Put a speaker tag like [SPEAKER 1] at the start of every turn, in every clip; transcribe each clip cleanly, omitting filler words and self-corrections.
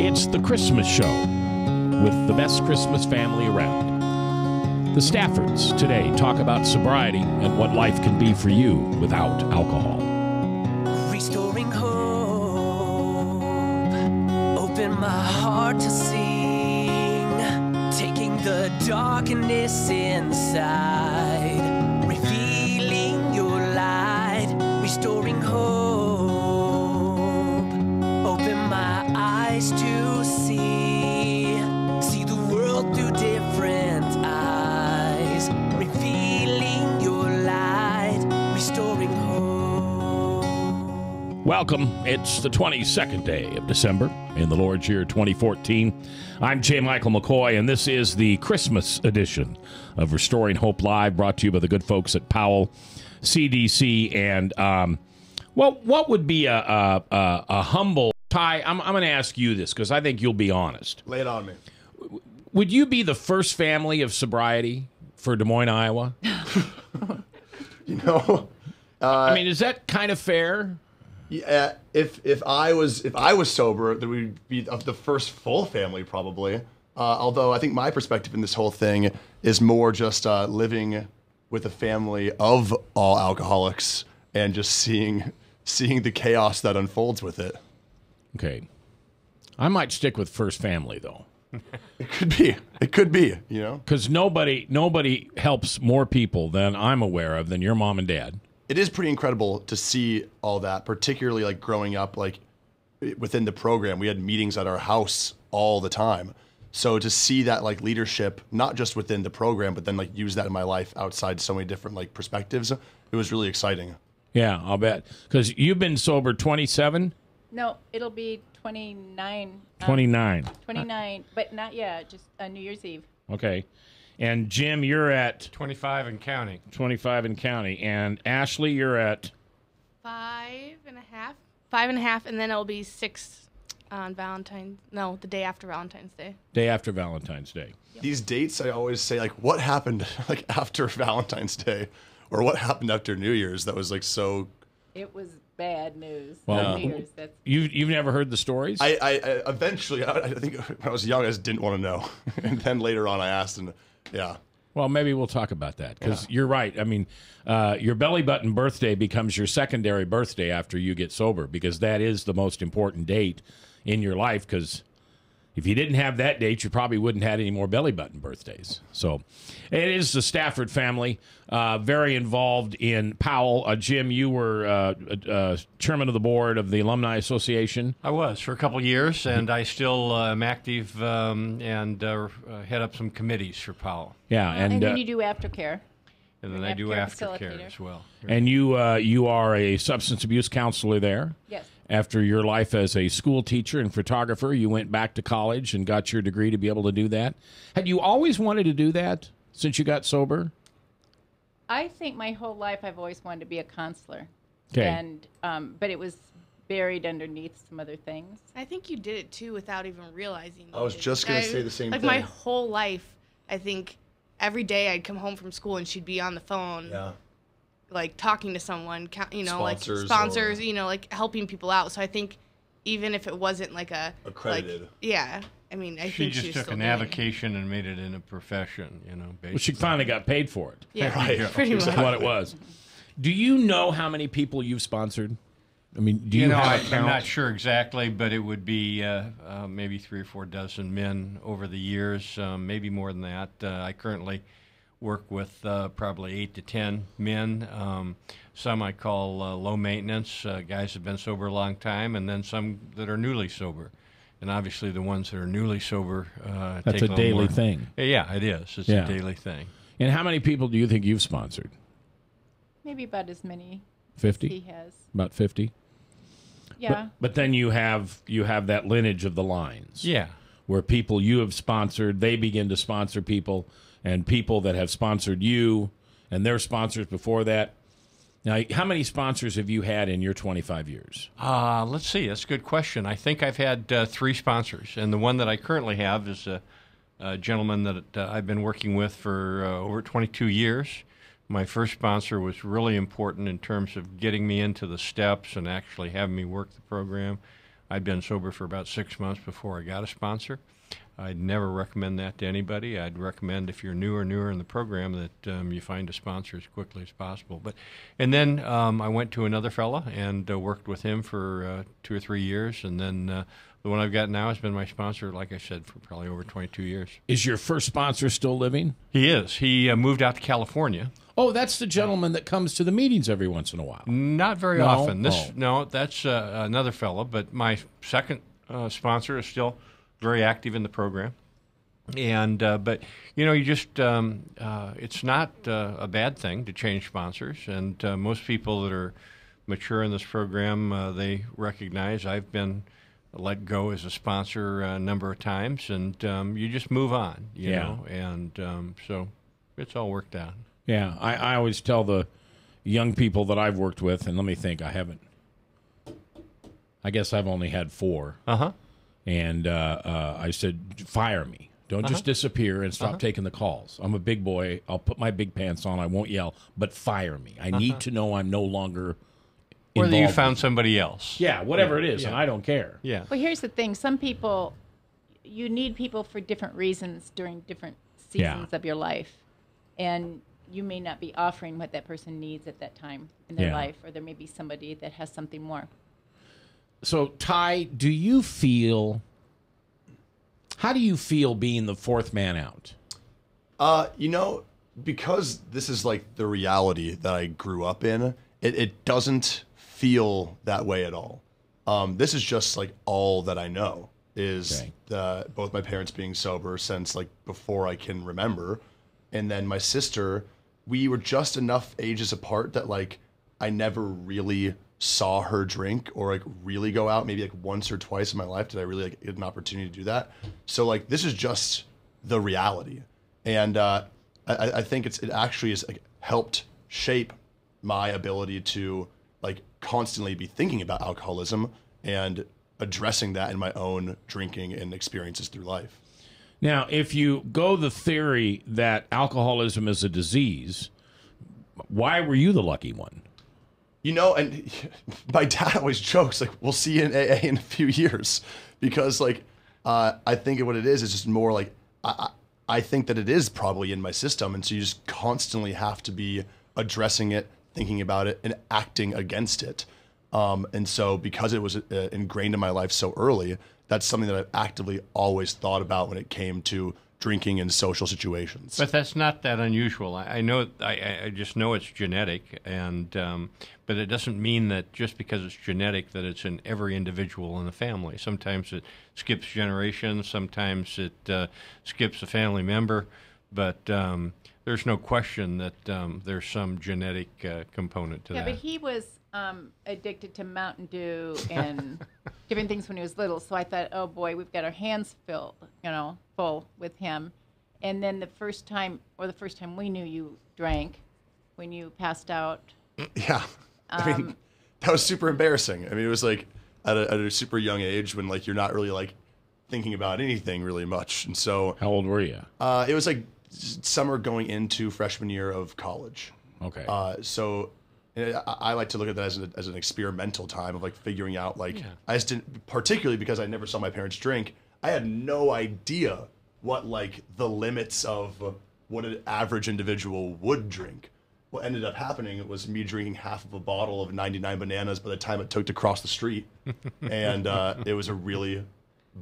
[SPEAKER 1] It's the Christmas show with the best Christmas family around. The Staffords today talk about sobriety and what life can be for you without alcohol.
[SPEAKER 2] Restoring hope, open my heart to sing, taking the darkness inside, revealing your light, restoring hope, open my eyes to see the world through different eyes, revealing your light, restoring hope.
[SPEAKER 1] Welcome. It's the 22nd day of December in the Lord's year 2014. I'm J. Michael McCoy, and this is the Christmas edition of Restoring Hope Live, brought to you by the good folks at Powell CDC. And, what would be a humble... Ty, I'm going to ask you this because I think you'll be honest.
[SPEAKER 3] Lay it on me.
[SPEAKER 1] Would you be the first family of sobriety for Des Moines, Iowa?
[SPEAKER 3] You know,
[SPEAKER 1] I mean, is that kind of fair?
[SPEAKER 3] yeah. If I was sober, then we'd be of the first full family probably. Although I think my perspective in this whole thing is more just living with a family of all alcoholics and just seeing the chaos that unfolds with it.
[SPEAKER 1] Okay. I might stick with first family, though.
[SPEAKER 3] It could be, you know.
[SPEAKER 1] Because nobody helps more people than I'm aware of than your mom and dad.
[SPEAKER 3] It is pretty incredible to see all that, particularly like growing up, like within the program. We had meetings at our house all the time. So to see that like leadership, not just within the program, but then like use that in my life outside so many different like perspectives, it was really exciting.
[SPEAKER 1] Yeah, I'll bet. Because you've been sober 27?
[SPEAKER 4] No, it'll be 29.
[SPEAKER 1] 29.
[SPEAKER 4] 29, but not yet, just New Year's Eve.
[SPEAKER 1] Okay. And Jim, you're at
[SPEAKER 5] 25 and counting.
[SPEAKER 1] 25 and county. And Ashley, you're at
[SPEAKER 6] 5.5. 5.5, and then it'll be 6 on the day after Valentine's Day.
[SPEAKER 1] day after Valentine's Day.
[SPEAKER 3] These dates, I always say, like, what happened like after Valentine's Day, or what happened after New Year's that was like so.
[SPEAKER 4] It was bad news.
[SPEAKER 1] Well,
[SPEAKER 4] New Year's, that's...
[SPEAKER 1] You've never heard the stories?
[SPEAKER 3] I eventually, I think when I was young, I just didn't want to know, and then later on, I asked, and yeah.
[SPEAKER 1] Well, maybe we'll talk about that because you're right. I mean, your belly button birthday becomes your secondary birthday after you get sober because that is the most important date in your life because if you didn't have that date, you probably wouldn't have had any more belly button birthdays. So it is the Stafford family, very involved in Powell. Jim, you were chairman of the board of the Alumni Association.
[SPEAKER 5] I was for a couple of years, and I still am active and head up some committees for Powell.
[SPEAKER 1] Yeah,
[SPEAKER 4] and then you do aftercare.
[SPEAKER 5] And then I do
[SPEAKER 4] Aftercare
[SPEAKER 5] aftercare as well.
[SPEAKER 1] And you are a substance abuse counselor there.
[SPEAKER 4] Yes.
[SPEAKER 1] After your life as a school teacher and photographer, you went back to college and got your degree to be able to do that. Had you always wanted to do that since you got sober?
[SPEAKER 4] I think my whole life I've always wanted to be a counselor.
[SPEAKER 1] Okay.
[SPEAKER 4] And but it was buried underneath some other things.
[SPEAKER 6] I think you did it too without even realizing.
[SPEAKER 3] I was just gonna say the same
[SPEAKER 6] like
[SPEAKER 3] thing.
[SPEAKER 6] My whole life, I think every day I'd come home from school and she'd be on the phone.
[SPEAKER 3] Yeah.
[SPEAKER 6] Like talking to someone, you know,
[SPEAKER 3] Sponsors
[SPEAKER 6] like sponsors, you know, like helping people out. So I think even if it wasn't like
[SPEAKER 3] accredited,
[SPEAKER 6] like, yeah, I mean, I
[SPEAKER 5] She
[SPEAKER 6] think
[SPEAKER 5] just took an avocation and made it in a profession, you know.
[SPEAKER 1] Well, she finally got paid for it.
[SPEAKER 6] Yeah,
[SPEAKER 3] Right.
[SPEAKER 6] pretty much.
[SPEAKER 1] That's what it was. Do you know how many people you've sponsored? I mean, do you,
[SPEAKER 5] know,
[SPEAKER 1] have a
[SPEAKER 5] I'm
[SPEAKER 1] count?
[SPEAKER 5] not sure exactly, but it would be maybe 3 or 4 dozen men over the years, maybe more than that. I currently work with probably 8 to 10 men. Some I call low maintenance, guys have been sober a long time, and then some that are newly sober. And obviously the ones that are newly sober
[SPEAKER 1] That's
[SPEAKER 5] take
[SPEAKER 1] a
[SPEAKER 5] little
[SPEAKER 1] daily
[SPEAKER 5] more.
[SPEAKER 1] thing.
[SPEAKER 5] Yeah, it is. It's
[SPEAKER 1] Yeah.
[SPEAKER 5] a daily thing.
[SPEAKER 1] And how many people do you think you've sponsored?
[SPEAKER 4] Maybe about as many
[SPEAKER 1] 50?
[SPEAKER 4] as he has.
[SPEAKER 1] About 50?
[SPEAKER 4] Yeah.
[SPEAKER 1] But then you have that lineage of the lines.
[SPEAKER 5] Yeah.
[SPEAKER 1] Where people you have sponsored, they begin to sponsor people, and people that have sponsored you and their sponsors before that. Now, how many sponsors have you had in your 25 years?
[SPEAKER 5] Let's see. That's a good question. I think I've had 3 sponsors, and the one that I currently have is a gentleman that I've been working with for over 22 years. My first sponsor was really important in terms of getting me into the steps and actually having me work the program. I'd been sober for about 6 months before I got a sponsor. I'd never recommend that to anybody. I'd recommend if you're newer in the program that you find a sponsor as quickly as possible. And then I went to another fella and worked with him for 2 or 3 years, and then the one I've got now has been my sponsor, like I said, for probably over 22 years.
[SPEAKER 1] Is your first sponsor still living?
[SPEAKER 5] He is. He moved out to California.
[SPEAKER 1] Oh, that's the gentleman that comes to the meetings every once in a while.
[SPEAKER 5] Not very
[SPEAKER 1] No?
[SPEAKER 5] often.
[SPEAKER 1] Oh.
[SPEAKER 5] No, that's another fella. But my second sponsor is still very active in the program. And but you just it's not a bad thing to change sponsors. And most people that are mature in this program, they recognize I've been let go as a sponsor a number of times, and you just move on. You know, and so it's all worked out.
[SPEAKER 1] Yeah, I always tell the young people that I've worked with, and let me think, I guess I've only had 4.
[SPEAKER 5] Uh-huh.
[SPEAKER 1] And I said, fire me. Don't just disappear and stop taking the calls. I'm a big boy. I'll put my big pants on. I won't yell, but fire me. I need to know I'm no longer
[SPEAKER 5] Whether you
[SPEAKER 1] involved
[SPEAKER 5] found
[SPEAKER 1] with
[SPEAKER 5] somebody else.
[SPEAKER 1] Yeah, whatever it is, and I don't care.
[SPEAKER 5] Yeah.
[SPEAKER 4] Well, here's the thing. Some people, you need people for different reasons during different seasons of your life. And you may not be offering what that person needs at that time in their life, or there may be somebody that has something more.
[SPEAKER 1] So, Ty, how do you feel being the 4th man out?
[SPEAKER 3] Because this is like the reality that I grew up in, it doesn't feel that way at all. This is just like all that I know is both my parents being sober since like before I can remember. And then my sister, we were just enough ages apart that like I never really saw her drink or like really go out. Maybe like once or twice in my life did I really like get an opportunity to do that. So like this is just the reality, and I think it actually has like, helped shape my ability to like constantly be thinking about alcoholism and addressing that in my own drinking and experiences through life.
[SPEAKER 1] Now, if you go the theory that alcoholism is a disease, why were you the lucky one?
[SPEAKER 3] And my dad always jokes, like, we'll see you in AA in a few years. Because, like, I think what it is just more like, I think that it is probably in my system. And so you just constantly have to be addressing it, thinking about it, and acting against it. And so because it was ingrained in my life so early, that's something that I've actively always thought about when it came to drinking in social situations.
[SPEAKER 5] But that's not that unusual. I know. I just know it's genetic, and but it doesn't mean that just because it's genetic that it's in every individual in the family. Sometimes it skips generations. Sometimes it skips a family member. But there's no question that there's some genetic component to that.
[SPEAKER 4] Yeah, but he was addicted to Mountain Dew and different things when he was little. So I thought, oh boy, we've got our hands full with him. And then the first time we knew you drank, when you passed out.
[SPEAKER 3] Yeah, I mean, that was super embarrassing. I mean, it was like at a super young age when like you're not really like thinking about anything really much. And so,
[SPEAKER 1] how old were you?
[SPEAKER 3] It was like summer going into freshman year of college.
[SPEAKER 1] Okay.
[SPEAKER 3] So I like to look at that as an experimental time of like figuring out like I just didn't, particularly because I never saw my parents drink. I had no idea what like the limits of what an average individual would drink. What ended up happening was me drinking half of a bottle of 99 bananas by the time it took to cross the street, and it was a really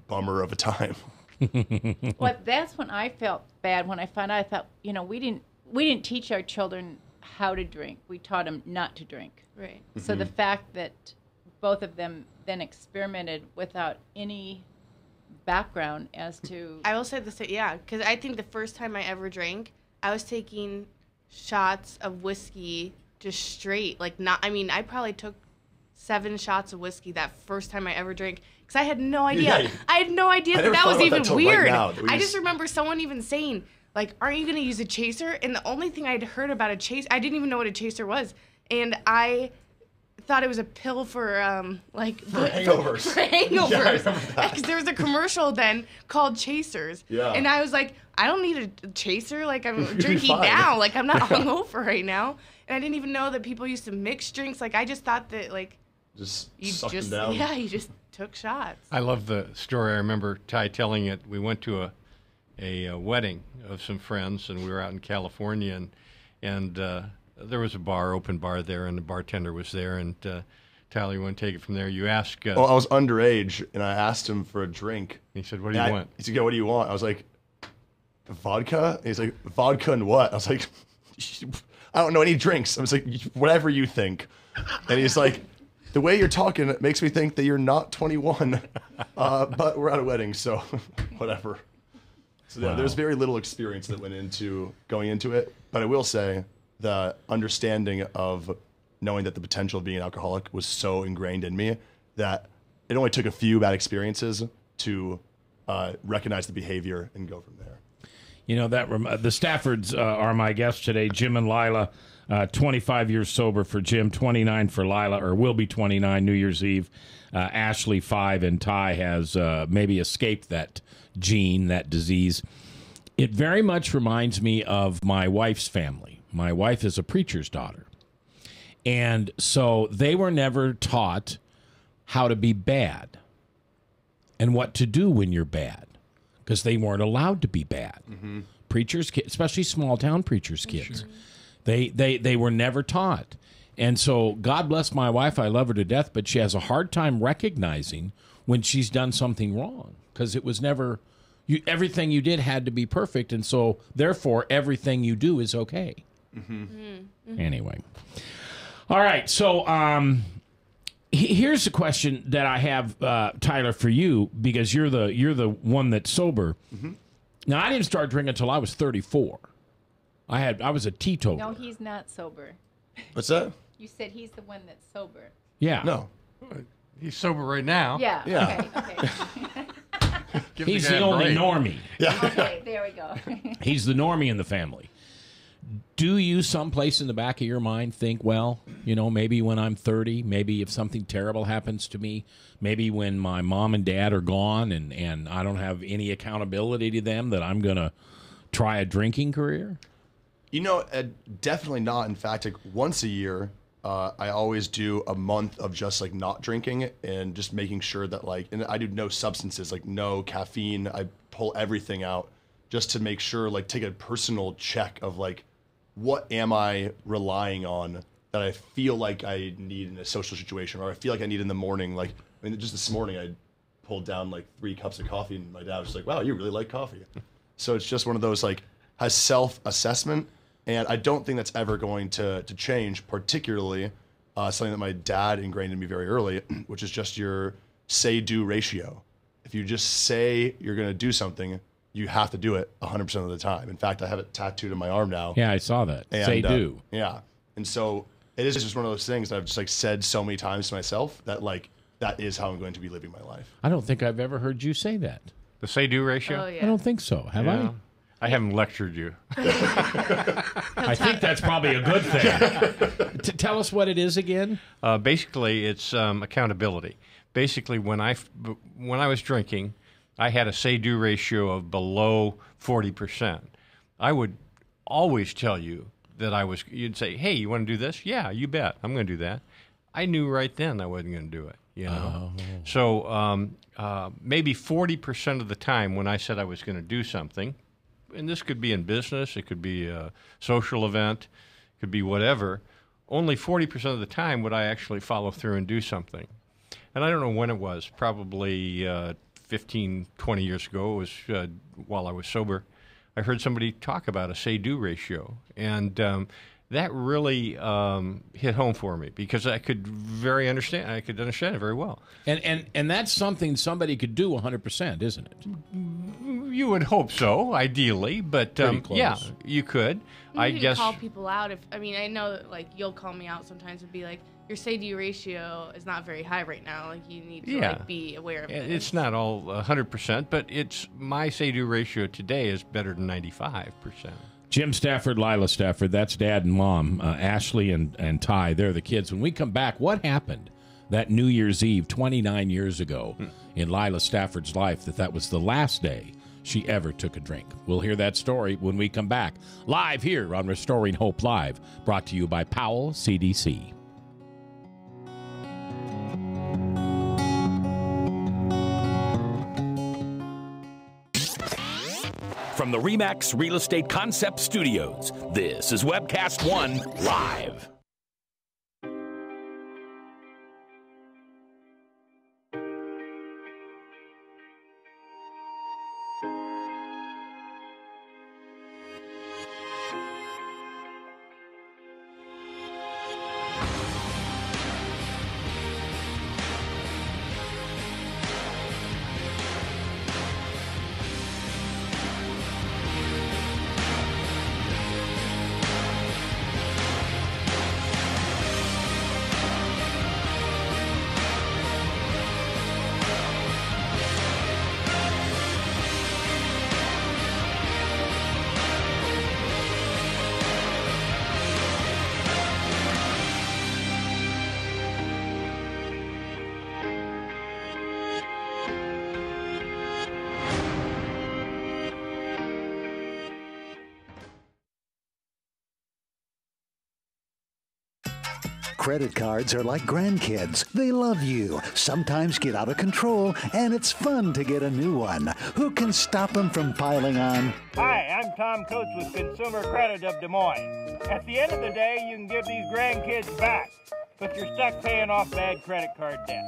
[SPEAKER 3] bummer of a time.
[SPEAKER 4] Well, that's when I felt bad when I found out. I thought, we didn't teach our children how to drink. We taught them not to drink.
[SPEAKER 6] Right.
[SPEAKER 4] So the fact that both of them then experimented without any background as to.
[SPEAKER 6] I will say this, because I think the first time I ever drank, I was taking shots of whiskey just straight. I probably took 7 shots of whiskey that first time I ever drank because I had no idea.
[SPEAKER 3] Yeah.
[SPEAKER 6] I had no idea that was even weird. I just
[SPEAKER 3] remember
[SPEAKER 6] remember someone even saying, like, aren't you going to use a chaser? And the only thing I'd heard about a chaser, I didn't even know what a chaser was. And I thought it was a pill for
[SPEAKER 3] hangovers.
[SPEAKER 6] For hangovers.
[SPEAKER 3] Yeah, I remember that.
[SPEAKER 6] Because there was a commercial then called Chasers.
[SPEAKER 3] Yeah.
[SPEAKER 6] And I was like, I don't need a chaser. Like, I'm
[SPEAKER 3] You'll be
[SPEAKER 6] drinking
[SPEAKER 3] fine.
[SPEAKER 6] now. Like, I'm not hungover right now. And I didn't even know that people used to mix drinks. Like, I just thought that, like,
[SPEAKER 3] Just
[SPEAKER 6] You
[SPEAKER 3] sucked
[SPEAKER 6] just,
[SPEAKER 3] them down.
[SPEAKER 6] yeah, you just took shots.
[SPEAKER 5] I love the story. I remember Ty telling it. We went to a wedding of some friends, and we were out in California, and there was a open bar there, and the bartender was there, and Tyler, you want to take it from there? You ask.
[SPEAKER 3] Well, I was underage, and I asked him for a drink.
[SPEAKER 5] He said, "What do you want?"
[SPEAKER 3] He said, "Yeah, what do you want?" I was like, "Vodka." And he's like, "Vodka and what?" I was like, "I don't know any drinks." I was like, "Whatever you think." And he's like, "The way you're talking, it makes me think that you're not 21, but we're at a wedding, so whatever." So yeah, there's very little experience that went into going into it, but I will say the understanding of knowing that the potential of being an alcoholic was so ingrained in me that it only took a few bad experiences to recognize the behavior and go from there.
[SPEAKER 1] You know, the Staffords are my guests today, Jim and Lila. 25 years sober for Jim, 29 for Lila, or will be 29 New Year's Eve. Ashley, 5, and Ty has maybe escaped that gene, that disease. It very much reminds me of my wife's family. My wife is a preacher's daughter. And so they were never taught how to be bad and what to do when you're bad, because they weren't allowed to be bad. Mm-hmm. Preachers' kids, especially small-town preachers' kids, sure. They were never taught. And so God bless my wife. I love her to death, but she has a hard time recognizing when she's done something wrong, because it was never everything you did had to be perfect, and so therefore everything you do is okay. Mm-hmm. Mm-hmm. Anyway. All right, so here's a question that I have, Tyler, for you, because you're the one that's sober. Mm-hmm. Now, I didn't start drinking until I was 34. I was a teetotaler.
[SPEAKER 4] No, he's not sober.
[SPEAKER 3] What's that?
[SPEAKER 4] You said he's the one that's sober.
[SPEAKER 1] Yeah.
[SPEAKER 3] No.
[SPEAKER 5] He's sober right now.
[SPEAKER 4] Yeah.
[SPEAKER 3] Yeah.
[SPEAKER 4] Okay.
[SPEAKER 1] He's the only normie.
[SPEAKER 3] Yeah.
[SPEAKER 4] Okay, there we go.
[SPEAKER 1] He's the normie in the family. Do you someplace in the back of your mind think, well, you know, maybe when I'm 30, maybe if something terrible happens to me, maybe when my mom and dad are gone and I don't have any accountability to them, that I'm going to try a drinking career?
[SPEAKER 3] You know, definitely not. In fact, like once a year, I always do a month of just like not drinking and just making sure that like, and I do no substances, like no caffeine. I pull everything out just to make sure, like take a personal check of like, what am I relying on that I feel like I need in a social situation, or I feel like I need in the morning? Like, I mean, just this morning I pulled down like 3 cups of coffee, and my dad was like, "Wow, you really like coffee." So it's just one of those like has self-assessment, and I don't think that's ever going to change. Particularly something that my dad ingrained in me very early, which is just your say-do ratio. If you just say you're going to do something, you have to do it 100% of the time. In fact, I have it tattooed on my arm now.
[SPEAKER 1] Yeah, I saw that.
[SPEAKER 3] And,
[SPEAKER 1] Say do.
[SPEAKER 3] Yeah. And so it is just one of those things that I've just like said so many times to myself that like that is how I'm going to be living my life.
[SPEAKER 1] I don't think I've ever heard you say that.
[SPEAKER 5] The say-do ratio?
[SPEAKER 6] Oh, yeah.
[SPEAKER 1] I don't think so. Have I?
[SPEAKER 5] I haven't lectured you.
[SPEAKER 1] I think that's probably a good thing. Tell us what it is again.
[SPEAKER 5] Basically, it's accountability. Basically, when I was drinking, I had a say-do ratio of below 40%. I would always tell you that you'd say, "Hey, you want to do this?" "Yeah, you bet. I'm going to do that." I knew right then I wasn't going to do it, you know? Oh. So maybe 40% of the time when I said I was going to do something, and this could be in business, it could be a social event, it could be whatever, only 40% of the time would I actually follow through and do something. And I don't know when it was, probably 15, 20 years ago. It was while I was sober. I heard somebody talk about a say-do ratio, and that really hit home for me because I could understand it very well.
[SPEAKER 1] And that's something somebody could do 100%, isn't it?
[SPEAKER 5] You would hope so, ideally, but yeah, you could.
[SPEAKER 6] I guess call people out. I know that like you'll call me out sometimes and be like, "Your say-do ratio is not very high right now. Like you need to like be aware of it."
[SPEAKER 5] It's not all 100%, but my say-do ratio today is better than 95%.
[SPEAKER 1] Jim Stafford, Lila Stafford, that's Dad and Mom, Ashley and Ty. They're the kids. When we come back, what happened that New Year's Eve 29 years ago in Lila Stafford's life that was the last day she ever took a drink? We'll hear that story when we come back. Live here on Restoring Hope Live, brought to you by Powell CDC.
[SPEAKER 7] the RE/MAX Real Estate Concept Studios, this is Webcast One Live.
[SPEAKER 8] Credit cards are like grandkids. They love you, sometimes get out of control, and it's fun to get a new one. Who can stop them from piling on?
[SPEAKER 9] Hi, I'm Tom Coates with Consumer Credit of Des Moines. At the end of the day, you can give these grandkids back, but you're stuck paying off bad credit card debt.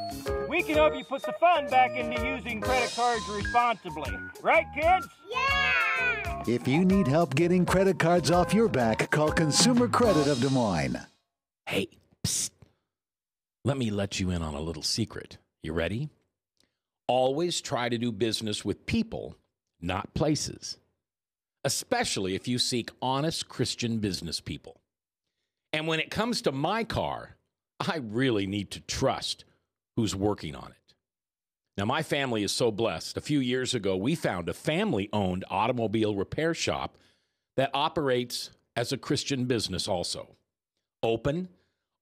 [SPEAKER 9] We can help you put the fun back into using credit cards responsibly. Right, kids?
[SPEAKER 8] Yeah! If you need help getting credit cards off your back, call Consumer Credit of Des Moines.
[SPEAKER 1] Hey, psst. Let me let you in on a little secret. You ready? Always try to do business with people, not places. Especially if you seek honest Christian business people. And when it comes to my car, I really need to trust who's working on it. Now, my family is so blessed. A few years ago, we found a family-owned automobile repair shop that operates as a Christian business also. Open,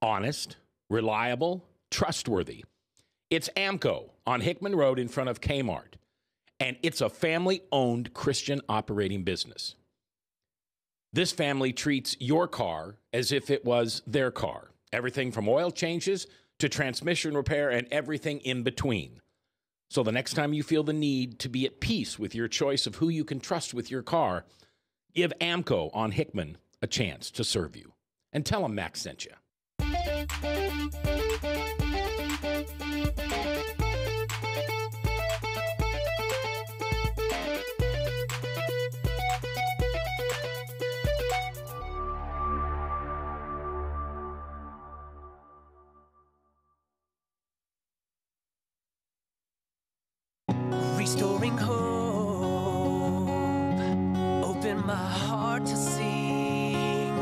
[SPEAKER 1] honest, reliable, trustworthy. It's AMCO on Hickman Road in front of Kmart, and it's a family-owned Christian operating business. This family treats your car as if it was their car. Everything from oil changes to transmission repair and everything in between. So the next time you feel the need to be at peace with your choice of who you can trust with your car, give AMCO on Hickman a chance to serve you. And tell them Max sent you.
[SPEAKER 2] Restoring hope, open my heart to sing,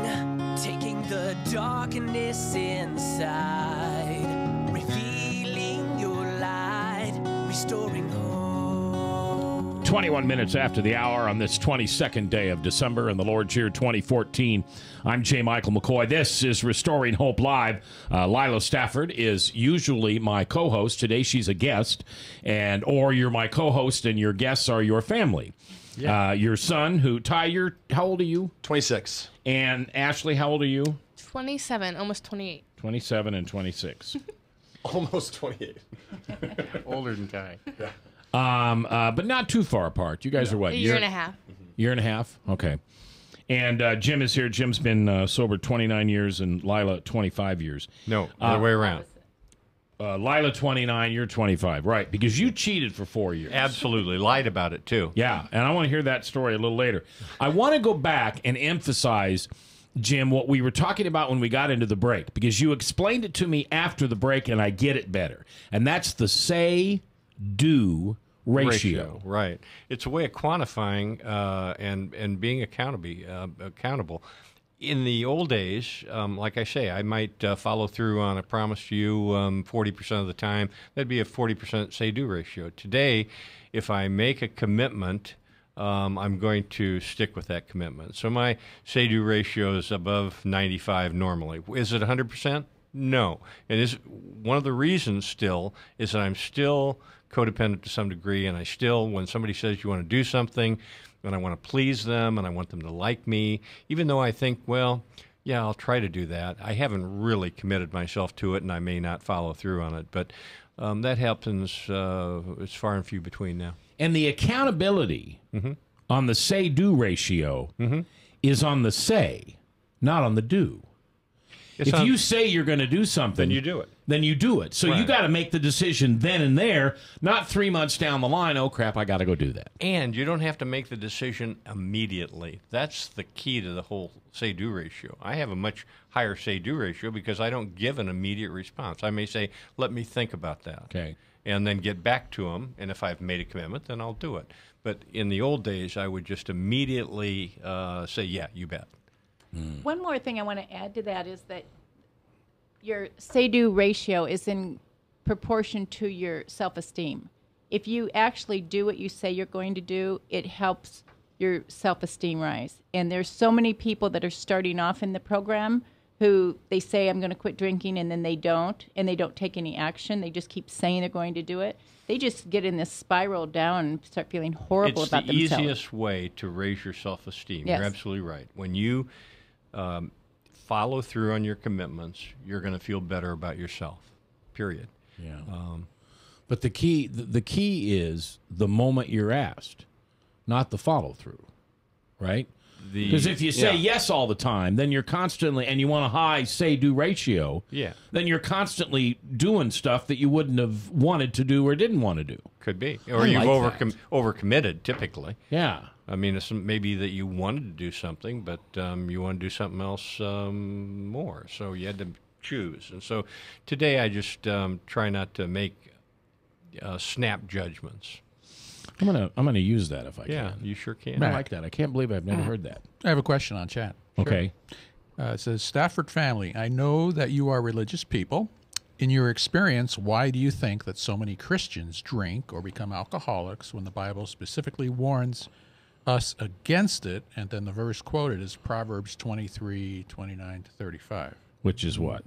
[SPEAKER 2] taking the darkness inside, revealing your light, restoring hope.
[SPEAKER 1] 21 minutes after the hour on this 22nd day of December in the Lord's year 2014. I'm J. Michael McCoy. This is Restoring Hope Live. Lila Stafford is usually my co-host. Today she's a guest, or you're my co-host and your guests are your family. Yeah. Your son, how old are you?
[SPEAKER 3] 26.
[SPEAKER 1] And Ashley, how old are you?
[SPEAKER 6] 27, almost 28.
[SPEAKER 1] 27 and 26.
[SPEAKER 3] Almost 28.
[SPEAKER 5] Older than Ty.
[SPEAKER 3] Yeah.
[SPEAKER 1] But not too far apart. You guys are what?
[SPEAKER 6] A year and a half.
[SPEAKER 1] Year and a half? Okay. And Jim is here. Jim's been sober 29 years and Lila 25 years.
[SPEAKER 5] No, other way around.
[SPEAKER 1] Lila 29, you're 25. Right, because you cheated for 4 years.
[SPEAKER 5] Absolutely. Lied about it, too.
[SPEAKER 1] Yeah, and I want to hear that story a little later. I want to go back and emphasize, Jim, what we were talking about when we got into the break, because you explained it to me after the break, and I get it better. And that's the say-do ratio.
[SPEAKER 5] Right. It's a way of quantifying and being accountable. In the old days, like I say, I might follow through on a promise to you 40% of the time. That'd be a 40% say-do ratio. Today, if I make a commitment, I'm going to stick with that commitment. So my say-do ratio is above 95 normally. Is it 100%? No. And is one of the reasons still is that I'm still codependent to some degree, and I still, when somebody says you want to do something, and I want to please them, and I want them to like me, even though I think, well, yeah, I'll try to do that, I haven't really committed myself to it, and I may not follow through on it. But that happens, it's far and few between now.
[SPEAKER 1] And the accountability on the say-do ratio is on the say, not on the do. If you say you're going to do something,
[SPEAKER 5] then you do it.
[SPEAKER 1] Then you do it. So you got to make the decision then and there, not 3 months down the line, oh, crap, I got to go do that.
[SPEAKER 5] And you don't have to make the decision immediately. That's the key to the whole say-do ratio. I have a much higher say-do ratio because I don't give an immediate response. I may say, let me think about that.
[SPEAKER 1] Okay.
[SPEAKER 5] And then get back to them. And if I've made a commitment, then I'll do it. But in the old days, I would just immediately say, yeah, you bet.
[SPEAKER 4] One more thing I want to add to that is that your say-do ratio is in proportion to your self-esteem. If you actually do what you say you're going to do, it helps your self-esteem rise. And there's so many people that are starting off in the program who they say, I'm going to quit drinking, and then they don't, and they don't take any action. They just keep saying they're going to do it. They just get in this spiral down and start feeling horrible about themselves.
[SPEAKER 5] It's the easiest way to raise your self-esteem.
[SPEAKER 4] Yes.
[SPEAKER 5] You're absolutely right. When you follow through on your commitments, you're going to feel better about yourself, period.
[SPEAKER 1] Yeah. But the key is the moment you're asked, not the follow-through, right? Because if you say yes all the time, then you're constantly, and you want a high say-do ratio, then you're constantly doing stuff that you wouldn't have wanted to do or didn't want to do.
[SPEAKER 5] Could be. Or you've overcommitted, typically.
[SPEAKER 1] Yeah.
[SPEAKER 5] I mean, it's maybe that you wanted to do something, but you want to do something else more. So you had to choose. And so today I just try not to make snap judgments.
[SPEAKER 1] I'm gonna use that if I can.
[SPEAKER 5] Yeah, you sure can.
[SPEAKER 1] I like that. I can't believe I've never heard that.
[SPEAKER 10] I have a question on chat.
[SPEAKER 1] Okay.
[SPEAKER 10] It says, Stafford Family, I know that you are religious people. In your experience, why do you think that so many Christians drink or become alcoholics when the Bible specifically warns us against it? And then the verse quoted is Proverbs 23:29-35.
[SPEAKER 1] Which is what?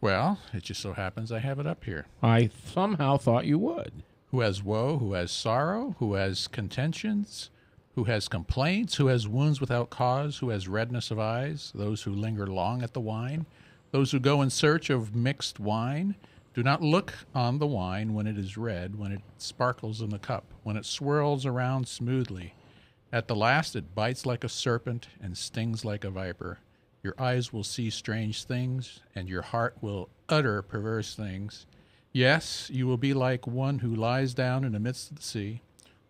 [SPEAKER 10] Well, it just so happens I have it up here.
[SPEAKER 1] I somehow thought you would.
[SPEAKER 10] Who has woe, who has sorrow, who has contentions, who has complaints, who has wounds without cause, who has redness of eyes, those who linger long at the wine, those who go in search of mixed wine. Do not look on the wine when it is red, when it sparkles in the cup, when it swirls around smoothly. At the last it bites like a serpent and stings like a viper. Your eyes will see strange things, and your heart will utter perverse things. Yes, you will be like one who lies down in the midst of the sea,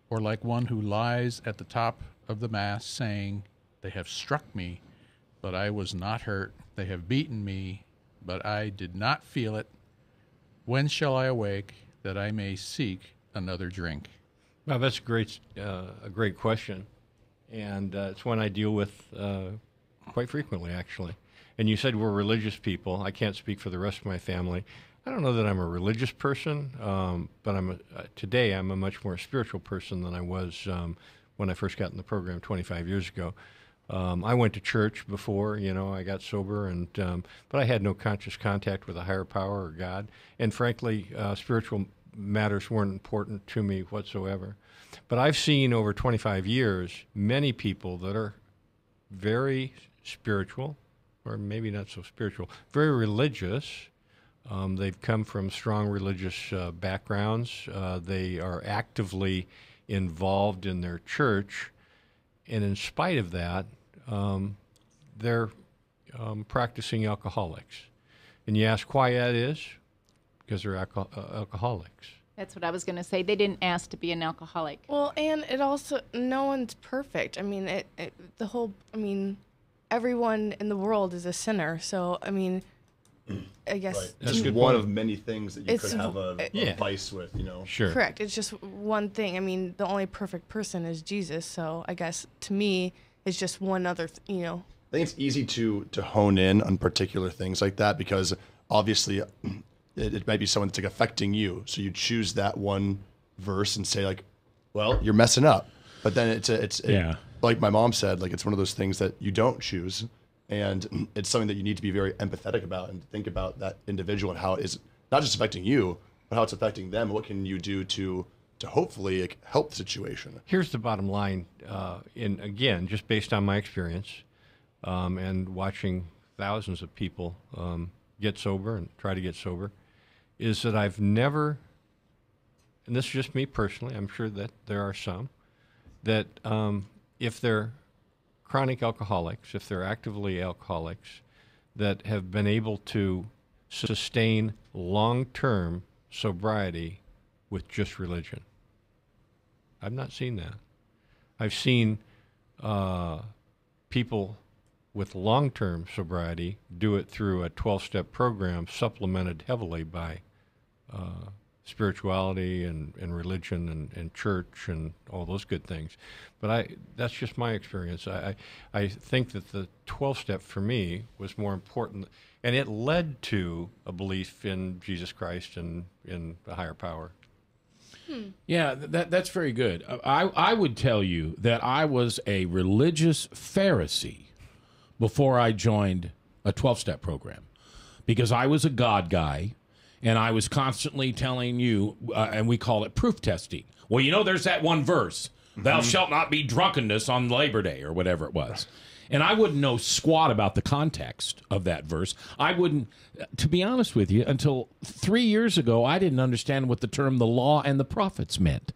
[SPEAKER 10] or like one who lies at the top of the mast, saying, They have struck me, but I was not hurt. They have beaten me, but I did not feel it. When shall I awake, that I may seek another drink?
[SPEAKER 5] Well, that's a great question, and it's one I deal with quite frequently, actually. And you said we're religious people. I can't speak for the rest of my family. I don't know that I'm a religious person, but today I'm a much more spiritual person than I was when I first got in the program 25 years ago. I went to church before, I got sober, but I had no conscious contact with a higher power or God. And frankly, spiritual matters weren't important to me whatsoever. But I've seen over 25 years many people that are very spiritual, or maybe not so spiritual, very religious. They've come from strong religious backgrounds. They are actively involved in their church, and in spite of that, they're practicing alcoholics. And you ask why that is? Because they're alcoholics.
[SPEAKER 4] That's what I was going to say. They didn't ask to be an alcoholic.
[SPEAKER 6] Well, and it also, no one's perfect. I mean, everyone in the world is a sinner. So, I mean, I guess
[SPEAKER 3] right. That's one of many things that you could have a vice with,
[SPEAKER 5] Sure.
[SPEAKER 6] Correct. It's just one thing. I mean, the only perfect person is Jesus. So I guess to me, it's just one other, I
[SPEAKER 3] think it's easy to hone in on particular things like that because obviously it might be someone that's affecting you. So you choose that one verse and say like, well, you're messing up. But then it's like my mom said, like it's one of those things that you don't choose. And it's something that you need to be very empathetic about and think about that individual and how it is not just affecting you, but how it's affecting them. What can you do to hopefully help the situation?
[SPEAKER 5] Here's the bottom line. And again, just based on my experience and watching thousands of people get sober and try to get sober, is that I've never, and this is just me personally, I'm sure that there are some, that if they're chronic alcoholics, if they're actively alcoholics, that have been able to sustain long-term sobriety with just religion. I've not seen that. I've seen people with long-term sobriety do it through a 12-step program supplemented heavily by spirituality and religion and church and all those good things. But that's just my experience. I think that the 12-step for me was more important, and it led to a belief in Jesus Christ and in a higher power.
[SPEAKER 1] Yeah, that's very good. I would tell you that I was a religious Pharisee before I joined a 12-step program, because I was a God guy, and I was constantly telling you, and we call it proof testing. Well, you know, there's that one verse, thou shalt not be drunkenness on Labor Day, or whatever it was. And I wouldn't know squat about the context of that verse. I wouldn't, to be honest with you, until 3 years ago, I didn't understand what the term the law and the prophets meant.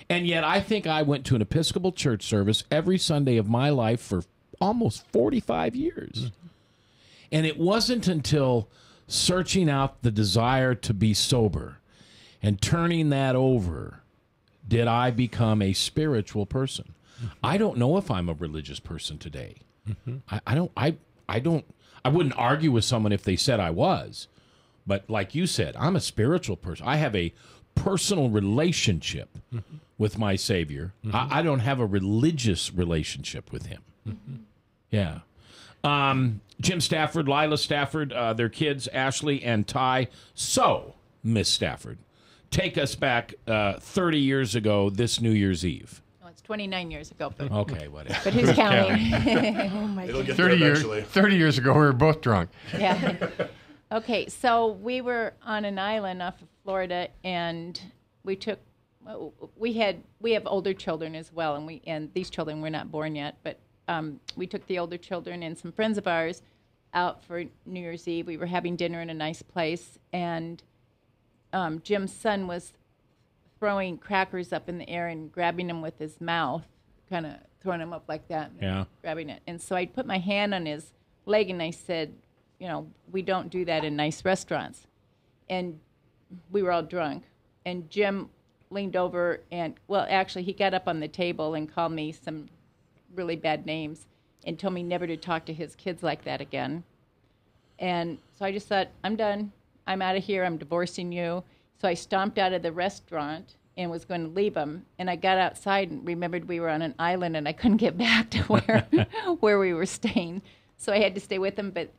[SPEAKER 1] And yet I think I went to an Episcopal church service every Sunday of my life for almost 45 years. And it wasn't until searching out the desire to be sober and turning that over did I become a spiritual person. I don't know if I'm a religious person today. I wouldn't argue with someone if they said I was, but like you said, I'm a spiritual person. I have a personal relationship with my Savior. I don't have a religious relationship with him. Yeah. Jim Stafford, Lila Stafford, their kids, Ashley and Ty. So, Miss Stafford, take us back 30 years ago this New Year's Eve.
[SPEAKER 4] 29 years ago, but
[SPEAKER 1] okay, whatever.
[SPEAKER 4] But who's counting?
[SPEAKER 6] Oh my God.
[SPEAKER 5] 30 years ago, we were both drunk.
[SPEAKER 4] Yeah. Okay, so we were on an island off of Florida, and we have older children as well, and these children were not born yet, but we took the older children and some friends of ours out for New Year's Eve. We were having dinner in a nice place, and Jim's son was throwing crackers up in the air and grabbing them with his mouth, kind of throwing them up like that, and grabbing it. And so I put my hand on his leg and I said, you know, we don't do that in nice restaurants. And we were all drunk. And Jim leaned over and, well, actually, he got up on the table and called me some really bad names and told me never to talk to his kids like that again. And so I just thought, I'm done. I'm out of here. I'm divorcing you. So I stomped out of the restaurant and was going to leave him. And I got outside and remembered we were on an island and I couldn't get back to where we were staying. So I had to stay with him. But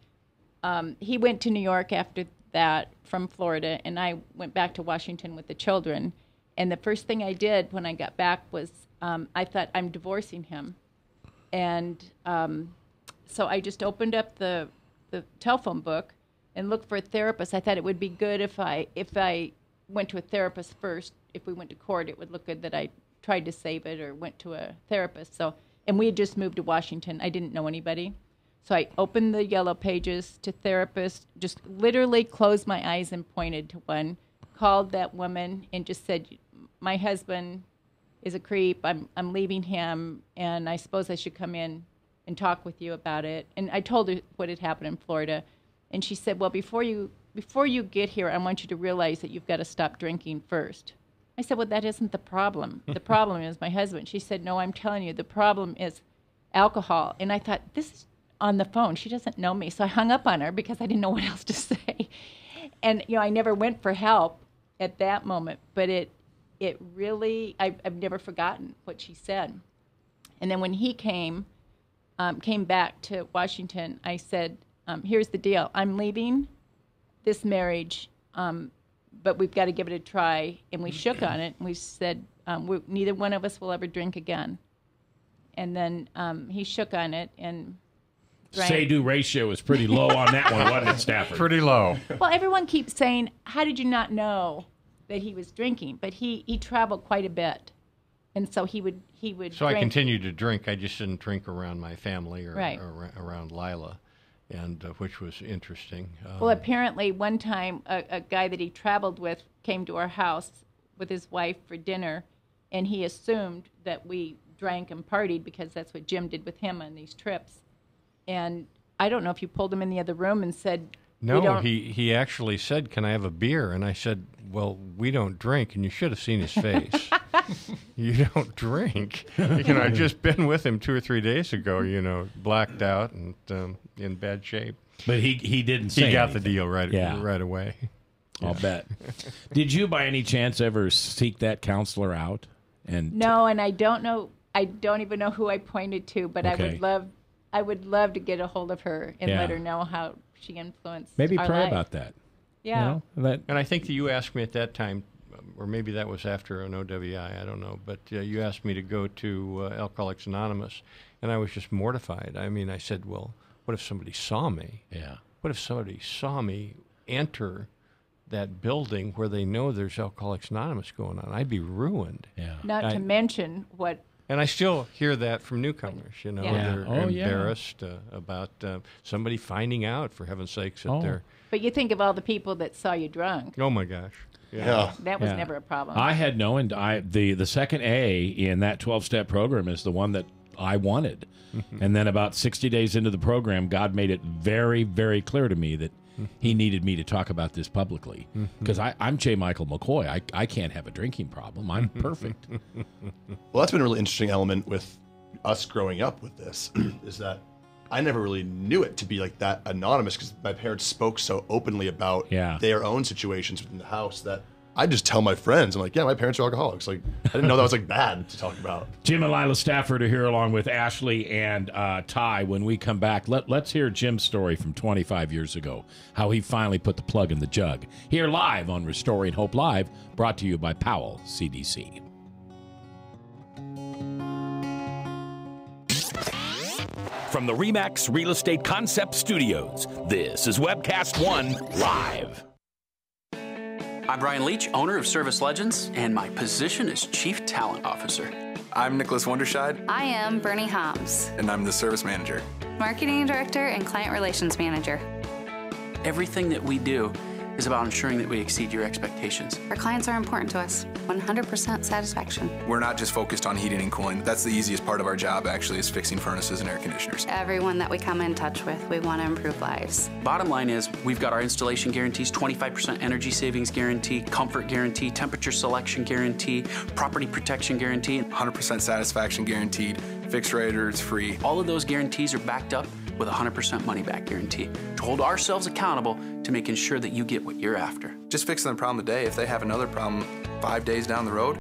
[SPEAKER 4] he went to New York after that from Florida, and I went back to Washington with the children. And the first thing I did when I got back was I thought, I'm divorcing him. And so I just opened up the telephone book and looked for a therapist. I thought it would be good if I went to a therapist first. If we went to court, it would look good that I tried to save it or went to a therapist. So, and we had just moved to Washington. I didn't know anybody. So I opened the yellow pages to therapists, just literally closed my eyes and pointed to one, called that woman and just said, my husband is a creep. I'm leaving him, and I suppose I should come in and talk with you about it. And I told her what had happened in Florida. And she said, well, before you get here, I want you to realize that you've got to stop drinking first. I said, well, that isn't the problem. The problem is my husband. She said, no, I'm telling you, the problem is alcohol. And I thought, this is on the phone. She doesn't know me. So I hung up on her because I didn't know what else to say. And, you know, I never went for help at that moment. But it really, I've never forgotten what she said. And then when he came back to Washington, I said, here's the deal. I'm leaving this marriage, but we've got to give it a try. And we shook on it, and we said, neither one of us will ever drink again. And then he shook on it and drank. Say-do
[SPEAKER 1] ratio is pretty low on that one, wasn't it, Stafford?
[SPEAKER 5] Pretty low.
[SPEAKER 4] Well, everyone keeps saying, how did you not know that he was drinking? But he traveled quite a bit. And so he would
[SPEAKER 5] So
[SPEAKER 4] drink.
[SPEAKER 5] I continued to drink. I just didn't drink around my family or
[SPEAKER 4] Right.
[SPEAKER 5] around Lila, and which was interesting.
[SPEAKER 4] Well, apparently one time a guy that he traveled with came to our house with his wife for dinner, and he assumed that we drank and partied because that's what Jim did with him on these trips. And I don't know if you pulled him in the other room and said,
[SPEAKER 5] No, he actually said, "Can I have a beer?" And I said, "Well, we don't drink," and you should have seen his face. You don't drink. I've just been with him 2 or 3 days ago, blacked out and in bad shape.
[SPEAKER 1] But he didn't say
[SPEAKER 5] He got
[SPEAKER 1] anything.
[SPEAKER 5] the deal right away.
[SPEAKER 1] I'll bet. Did you, by any chance, ever seek that counselor out?
[SPEAKER 4] No, and I don't know. I don't even know who I pointed to, but
[SPEAKER 1] Okay.
[SPEAKER 4] I would love to get a hold of her and let her know how she influenced
[SPEAKER 1] Maybe
[SPEAKER 4] our
[SPEAKER 1] pray
[SPEAKER 4] life.
[SPEAKER 1] about that.
[SPEAKER 4] Yeah.
[SPEAKER 5] And I think that you asked me at that time, or maybe that was after an OWI, I don't know, but you asked me to go to Alcoholics Anonymous, and I was just mortified. I mean, I said, well, what if somebody saw me?
[SPEAKER 1] Yeah.
[SPEAKER 5] What if somebody saw me enter that building where they know there's Alcoholics Anonymous going on? I'd be ruined.
[SPEAKER 1] Yeah.
[SPEAKER 4] Not to mention what...
[SPEAKER 5] And I still hear that from newcomers, They're embarrassed about somebody finding out, for heaven's sakes, that they're...
[SPEAKER 4] But you think of all the people that saw you drunk.
[SPEAKER 5] Oh, my gosh.
[SPEAKER 3] Yeah.
[SPEAKER 4] That was never a problem.
[SPEAKER 1] I had no, and the second A in that 12-step program is the one that I wanted. And then about 60 days into the program, God made it very, very clear to me that he needed me to talk about this publicly. Because I'm J. Michael McCoy. I can't have a drinking problem. I'm perfect.
[SPEAKER 3] Well, that's been a really interesting element with us growing up with this, is that I never really knew it to be like that anonymous, because my parents spoke so openly about their own situations within the house that I just tell my friends, I'm like, yeah, my parents are alcoholics. Like, I didn't know that was like bad to talk about.
[SPEAKER 1] Jim and Lila Stafford are here along with Ashley and Ty. When we come back, let's hear Jim's story from 25 years ago, how he finally put the plug in the jug. Here live on Restoring Hope Live, brought to you by Powell CDC.
[SPEAKER 7] From the RE/MAX Real Estate Concept Studios, this is Webcast One Live.
[SPEAKER 11] I'm Brian Leach, owner of Service Legends, and my position is Chief Talent Officer.
[SPEAKER 12] I'm Nicholas Wonderscheid.
[SPEAKER 13] I am Bernie Homs,
[SPEAKER 12] And I'm the Service Manager.
[SPEAKER 13] Marketing Director and Client Relations Manager.
[SPEAKER 11] Everything that we do is about ensuring that we exceed your expectations.
[SPEAKER 13] Our clients are important to us. 100% satisfaction.
[SPEAKER 12] We're not just focused on heating and cooling. That's the easiest part of our job, actually, is fixing furnaces and air conditioners.
[SPEAKER 13] Everyone that we come in touch with, we want to improve lives.
[SPEAKER 11] Bottom line is, we've got our installation guarantees, 25% energy savings guarantee, comfort guarantee, temperature selection guarantee, property protection guarantee.
[SPEAKER 12] 100% satisfaction guaranteed. Fixed rate or it's free.
[SPEAKER 11] All of those guarantees are backed up with a 100% money-back guarantee to hold ourselves accountable to making sure that you get what you're after.
[SPEAKER 12] Just fixing the problem today. If they have another problem 5 days down the road,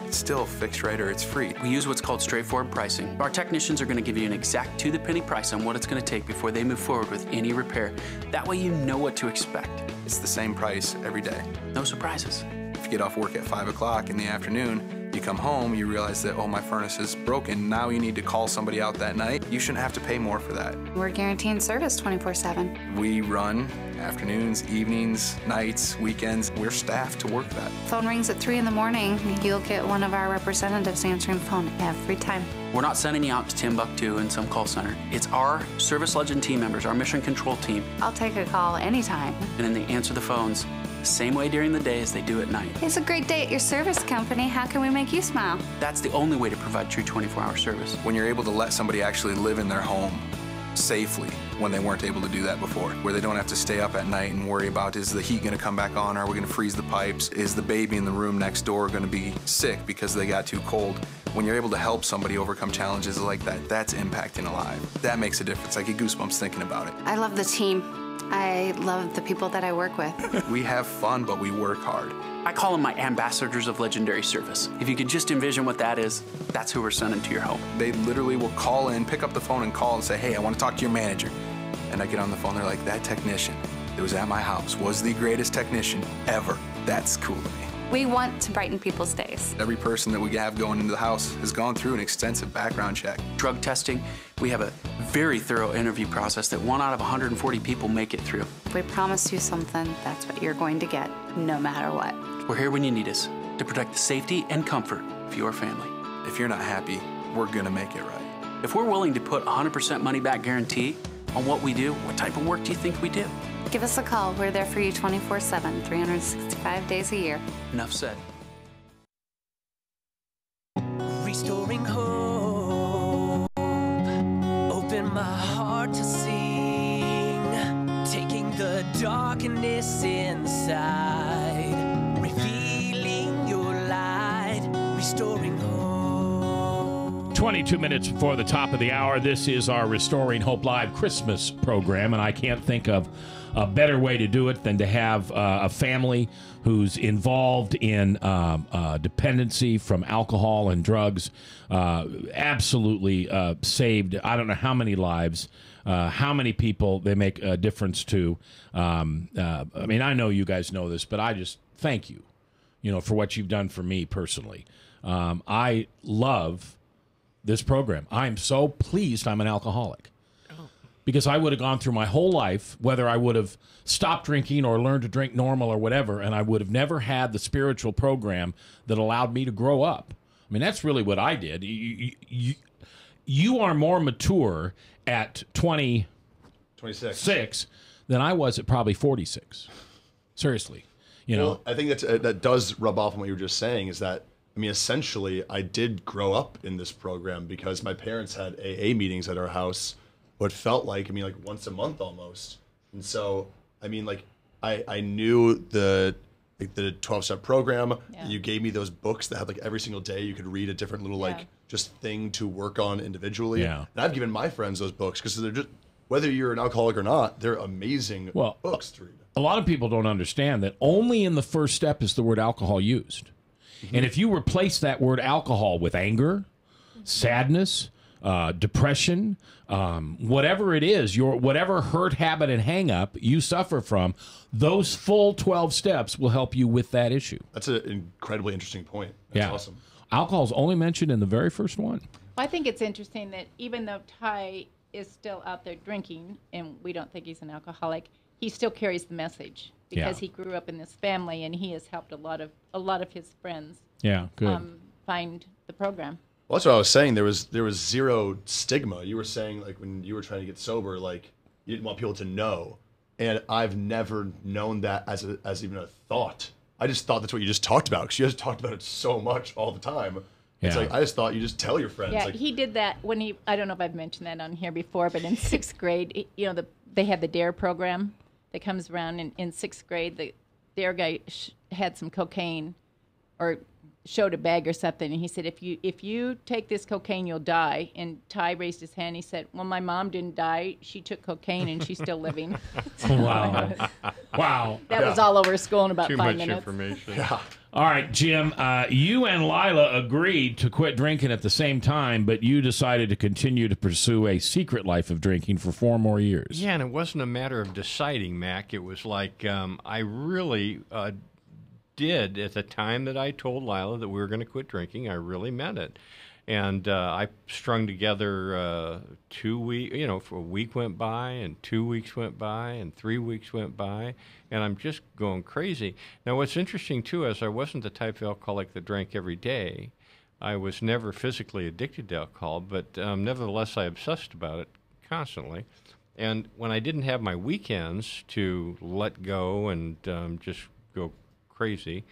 [SPEAKER 12] it's still fixed rate or it's free.
[SPEAKER 11] We use what's called straightforward pricing. Our technicians are going to give you an exact to-the-penny price on what it's going to take before they move forward with any repair. That way you know what to expect.
[SPEAKER 12] It's the same price every day.
[SPEAKER 11] No surprises.
[SPEAKER 12] If you get off work at 5 o'clock in the afternoon, you come home, you realize that, oh, my furnace is broken. Now you need to call somebody out that night. You shouldn't have to pay more for that.
[SPEAKER 13] We're guaranteeing service 24/7.
[SPEAKER 12] We run afternoons, evenings, nights, weekends. We're staffed to work that.
[SPEAKER 13] Phone rings at 3 in the morning. You'll get one of our representatives answering the phone every time.
[SPEAKER 11] We're not sending you out to Timbuktu in some call center. It's our Service Legend team members, our mission control team.
[SPEAKER 13] I'll take a call anytime.
[SPEAKER 11] And then they answer the phones the same way during the day as they do at night.
[SPEAKER 13] It's a great day at your service company. How can we make you smile?
[SPEAKER 11] That's the only way to provide true 24-hour service.
[SPEAKER 12] When you're able to let somebody actually live in their home safely when they weren't able to do that before, where they don't have to stay up at night and worry about, is the heat going to come back on? Are we going to freeze the pipes? Is the baby in the room next door going to be sick because they got too cold? When you're able to help somebody overcome challenges like that, that's impacting a life. That makes a difference. I get goosebumps thinking about it.
[SPEAKER 13] I love the team. I love the people that I work with.
[SPEAKER 12] We have fun, but we work hard.
[SPEAKER 11] I call them my ambassadors of legendary service. If you could just envision what that is, that's who we're sending to your home.
[SPEAKER 12] They literally will call in, pick up the phone and call and say, hey, I want to talk to your manager. And I get on the phone, they're like, that technician that was at my house was the greatest technician ever. That's cool to me.
[SPEAKER 13] We want to brighten people's days.
[SPEAKER 12] Every person that we have going into the house has gone through an extensive background check.
[SPEAKER 11] Drug testing, we have a very thorough interview process that 1 out of 140 people make it through.
[SPEAKER 13] If we promise you something, that's what you're going to get, no matter what.
[SPEAKER 11] We're here when you need us to protect the safety and comfort of your family.
[SPEAKER 12] If you're not happy, we're gonna make it right.
[SPEAKER 11] If we're willing to put 100% money-back guarantee on what we do, what type of work do you think we do?
[SPEAKER 13] Give us a call. We're there for you 24/7, 365 days a year.
[SPEAKER 11] Enough said.
[SPEAKER 2] Restoring hope. darkness inside, revealing your light, restoring hope.
[SPEAKER 1] 22 minutes before the top of the hour, this is our Restoring Hope Live Christmas program, and I can't think of a better way to do it than to have a family who's involved in dependency from alcohol and drugs, absolutely saved I don't know how many lives, how many people they make a difference to. I mean, I know you guys know this, but I just thank you, for what you've done for me personally. I love this program. I'm so pleased I'm an alcoholic. Because I would have gone through my whole life, whether I would have stopped drinking or learned to drink normal or whatever, and I would have never had the spiritual program that allowed me to grow up. I mean, that's really what I did. You are more mature at 26 than I was at probably 46. Seriously.
[SPEAKER 3] Well, I think that does rub off on what you were just saying, is that, I mean, essentially, I did grow up in this program because my parents had AA meetings at our house, what felt like, like once a month almost. And so, I knew the 12-step program. Yeah. You gave me those books that had every single day you could read a different little just thing to work on individually. Yeah. And I've given my friends those books because they're just, whether you're an alcoholic or not, they're amazing books to read.
[SPEAKER 1] A lot of people don't understand that only in the first step is the word alcohol used. Mm-hmm. And if you replace that word alcohol with anger, sadness, depression, whatever it is, whatever hurt, habit, and hang-up you suffer from, those full 12 steps will help you with that issue.
[SPEAKER 3] That's an incredibly interesting point. That's awesome.
[SPEAKER 1] Alcohol is only mentioned in the very first one.
[SPEAKER 4] Well, I think it's interesting that even though Ty is still out there drinking, and we don't think he's an alcoholic, he still carries the message because he grew up in this family, and he has helped a lot of his friends.
[SPEAKER 1] Yeah, good.
[SPEAKER 4] Find the program.
[SPEAKER 3] Well, that's what I was saying. There was zero stigma. You were saying when you were trying to get sober, you didn't want people to know, and I've never known that as even a thought. I just thought that's what you just talked about because you just talked about it so much all the time. Yeah. It's I just thought you just tell your friends.
[SPEAKER 4] Yeah, he did that when I don't know if I've mentioned that on here before, but in 6th grade, they have the DARE program that comes around. In 6th grade, the DARE guy had some cocaine or showed a bag or something, and he said, if you take this cocaine, you'll die. And Ty raised his hand. He said, well, my mom didn't die. She took cocaine, and she's still living.
[SPEAKER 1] Wow. Wow.
[SPEAKER 4] That was all over school in about
[SPEAKER 5] Too
[SPEAKER 4] 5
[SPEAKER 5] much
[SPEAKER 4] minutes.
[SPEAKER 5] information.
[SPEAKER 3] Yeah.
[SPEAKER 1] All right, Jim, you and Lila agreed to quit drinking at the same time, but you decided to continue to pursue a secret life of drinking for 4 more years.
[SPEAKER 5] Yeah, and it wasn't a matter of deciding, Mac. It was I really did at the time that I told Lila that we were going to quit drinking. I really meant it. And I strung together 2 weeks, for a week went by, and 2 weeks went by, and 3 weeks went by, and I'm just going crazy. Now, what's interesting, too, is I wasn't the type of alcoholic that drank every day. I was never physically addicted to alcohol, but nevertheless, I obsessed about it constantly. And when I didn't have my weekends to let go and just go crazy,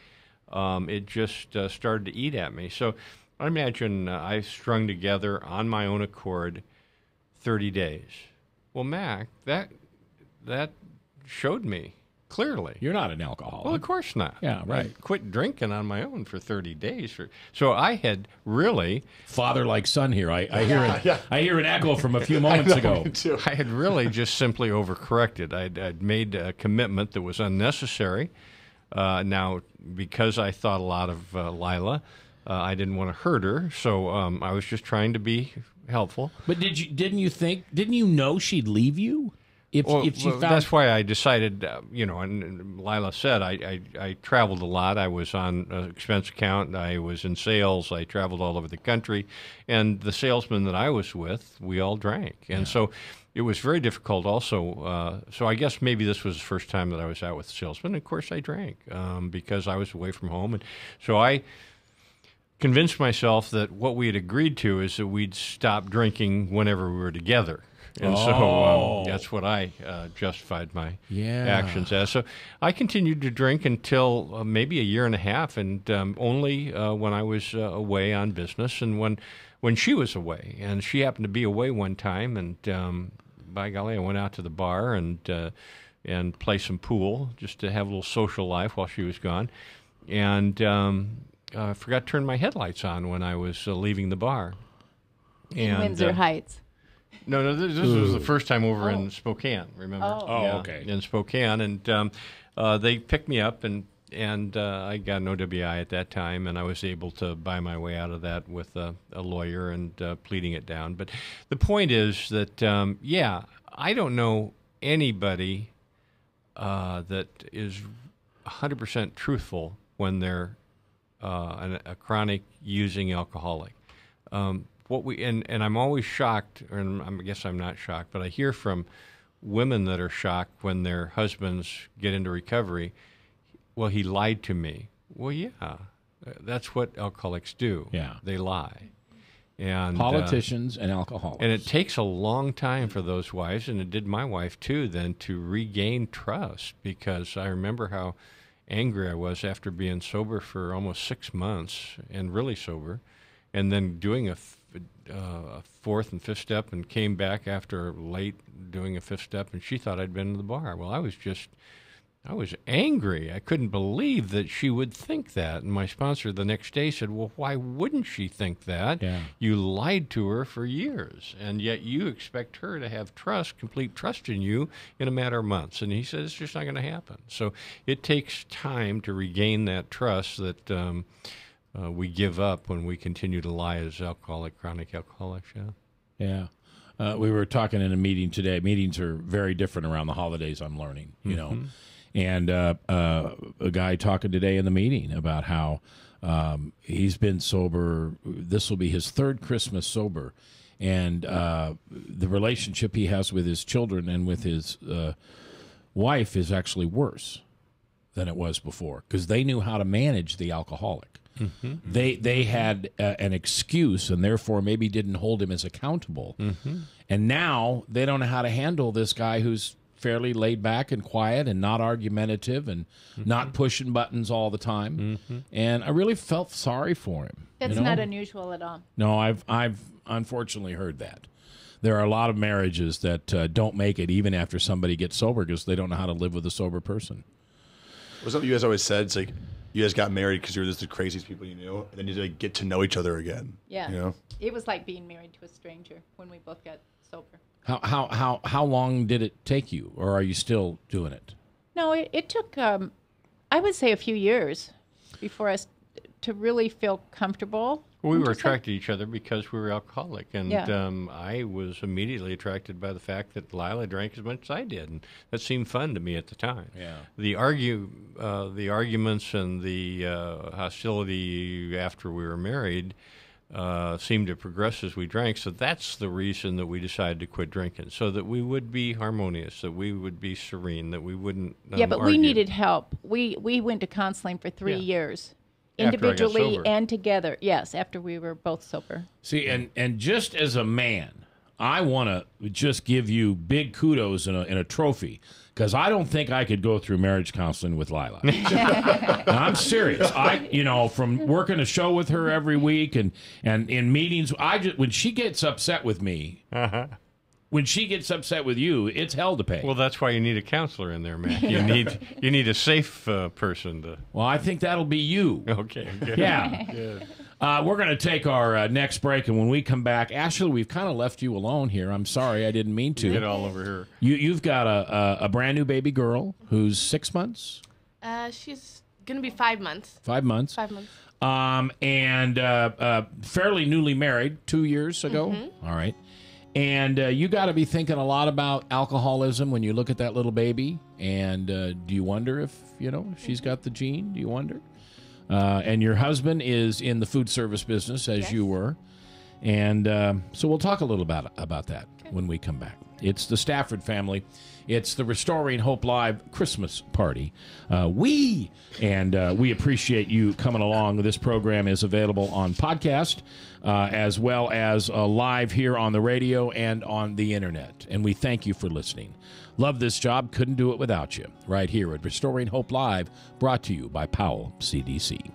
[SPEAKER 5] it just started to eat at me. So I imagine I strung together on my own accord 30 days. Well, Mac, that showed me clearly.
[SPEAKER 1] You're not an alcoholic.
[SPEAKER 5] Well, of course not.
[SPEAKER 1] Yeah, right.
[SPEAKER 5] I quit drinking on my own for 30 days. So I had really...
[SPEAKER 1] Father like son here. I hear an echo from a few moments ago.
[SPEAKER 5] I had really just simply overcorrected. I'd made a commitment that was unnecessary. Now, because I thought a lot of Lila, I didn't want to hurt her, so I was just trying to be helpful.
[SPEAKER 1] But didn't you know she'd leave you? If she found...
[SPEAKER 5] That's why I decided, and Lila said, I traveled a lot. I was on an expense account. I was in sales. I traveled all over the country. And the salesman that I was with, we all drank. And so it was very difficult also. So I guess maybe this was the first time that I was out with a salesman. Of course I drank because I was away from home. And so I convinced myself that what we had agreed to is that we'd stop drinking whenever we were together. And so that's what I justified my actions as. So I continued to drink until maybe a year and a half, and only when I was away on business and when she was away. And she happened to be away one time, and by golly, I went out to the bar and and play some pool just to have a little social life while she was gone. And I forgot to turn my headlights on when I was leaving the bar.
[SPEAKER 4] In Windsor Heights.
[SPEAKER 5] No, this was the first time over in Spokane, remember?
[SPEAKER 1] Okay.
[SPEAKER 5] In Spokane. And they picked me up, and I got an OWI at that time, and I was able to buy my way out of that with a lawyer and pleading it down. But the point is that, I don't know anybody that is 100% truthful when they're a chronic using alcoholic. And I'm always shocked, or I guess I'm not shocked, but I hear from women that are shocked when their husbands get into recovery. Well, he lied to me. Well, yeah, that's what alcoholics do.
[SPEAKER 1] Yeah,
[SPEAKER 5] they lie. And
[SPEAKER 1] politicians and alcoholics.
[SPEAKER 5] And it takes a long time for those wives, and it did my wife too, then to regain trust, because I remember how angry I was after being sober for almost 6 months and really sober, and then doing a fourth and fifth step, and came back after late doing a fifth step, and she thought I'd been to the bar. Well, I was angry. I couldn't believe that she would think that. And my sponsor the next day said, well, why wouldn't she think that?
[SPEAKER 1] Yeah.
[SPEAKER 5] You lied to her for years, and yet you expect her to have trust, complete trust in you in a matter of months. And he said, it's just not going to happen. So it takes time to regain that trust that we give up when we continue to lie as chronic alcoholics.
[SPEAKER 1] Yeah. We were talking in a meeting today. Meetings are very different around the holidays, I'm learning, you know. And a guy talking today in the meeting about how he's been sober. This will be his third Christmas sober. And the relationship he has with his children and with his wife is actually worse than it was before, because they knew how to manage the alcoholic. They had an excuse, and therefore maybe didn't hold him as accountable. And now they don't know how to handle this guy who's fairly laid back and quiet and not argumentative and not pushing buttons all the time. And I really felt sorry for him.
[SPEAKER 4] That's not unusual at all.
[SPEAKER 1] No, I've unfortunately heard that. There are a lot of marriages that don't make it even after somebody gets sober because they don't know how to live with a sober person.
[SPEAKER 3] Was that what you guys always said? It's like you guys got married because you were just the craziest people you knew, and then you like get to know each other again.
[SPEAKER 4] Yeah.
[SPEAKER 3] You know?
[SPEAKER 4] It was like being married to a stranger when we both got sober.
[SPEAKER 1] How long did it take you, or are you still doing it?
[SPEAKER 4] No, it took, I would say, a few years before us to really feel comfortable.
[SPEAKER 5] We were attracted to each other because we were alcoholic, and
[SPEAKER 4] Yeah.
[SPEAKER 5] I was immediately attracted by the fact that Lila drank as much as I did, and that seemed fun to me at the time.
[SPEAKER 1] Yeah.
[SPEAKER 5] The arguments and the hostility after we were married seemed to progress as we drank, so that's the reason that we decided to quit drinking, so that we would be harmonious, that we would be serene, that we wouldn't
[SPEAKER 4] Yeah, but
[SPEAKER 5] argue.
[SPEAKER 4] we needed help. We went to counseling for 3 years.
[SPEAKER 5] After I got
[SPEAKER 4] Individually
[SPEAKER 5] sober.
[SPEAKER 4] and together. Yes, after we were both sober.
[SPEAKER 1] See, and just as a man, I want to just give you big kudos and a trophy, because I don't think I could go through marriage counseling with Lila. I'm serious. From working a show with her every week and in meetings, when she gets upset with me, when she gets upset with you, it's hell to pay.
[SPEAKER 5] Well, that's why you need a counselor in there, Matt. You need a safe person to.
[SPEAKER 1] Well, I think that'll be you.
[SPEAKER 5] Okay. Good.
[SPEAKER 1] Yeah.
[SPEAKER 5] Good.
[SPEAKER 1] We're going to take our next break, and when we come back, Ashley, we've kind of left you alone here. I'm sorry, I didn't mean to.
[SPEAKER 5] Get all over here.
[SPEAKER 1] You've got a brand new baby girl who's 6 months.
[SPEAKER 6] She's gonna be 5 months.
[SPEAKER 1] 5 months.
[SPEAKER 6] 5 months.
[SPEAKER 1] And fairly newly married 2 years ago. All right. And you got to be thinking a lot about alcoholism when you look at that little baby. And do you wonder if, she's got the gene? Do you wonder? And your husband is in the food service business, as you were. And so we'll talk a little about that when we come back. It's the Stafford Family. It's the Restoring Hope Live Christmas party. We appreciate you coming along. This program is available on podcast as well as live here on the radio and on the internet. And we thank you for listening. Love this job. Couldn't do it without you. Right here at Restoring Hope Live, brought to you by Powell CDC.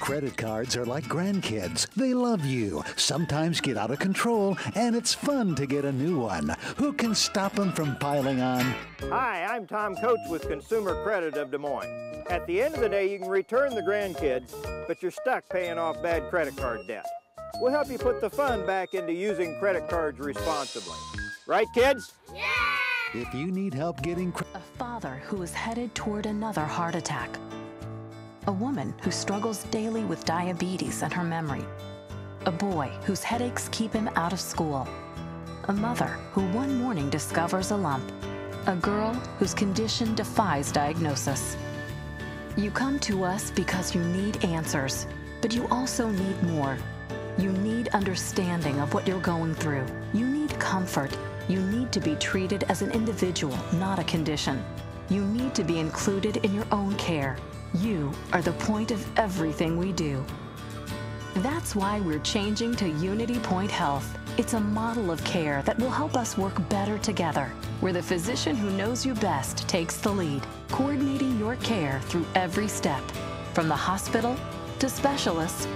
[SPEAKER 8] Credit cards are like grandkids. They love you, sometimes get out of control, and it's fun to get a new one. Who can stop them from piling on?
[SPEAKER 9] Hi, I'm Tom Coates with Consumer Credit of Des Moines. At the end of the day, you can return the grandkids, but you're stuck paying off bad credit card debt. We'll help you put the fun back into using credit cards responsibly. Right, kids?
[SPEAKER 8] Yeah! If you need help getting
[SPEAKER 14] a father who is headed toward another heart attack. A woman who struggles daily with diabetes and her memory. A boy whose headaches keep him out of school. A mother who one morning discovers a lump. A girl whose condition defies diagnosis. You come to us because you need answers, but you also need more. You need understanding of what you're going through. You need comfort. You need to be treated as an individual, not a condition. You need to be included in your own care. You are the point of everything we do. That's why we're changing to Unity Point Health. It's a model of care that will help us work better together, where the physician who knows you best takes the lead, coordinating your care through every step, from the hospital to specialists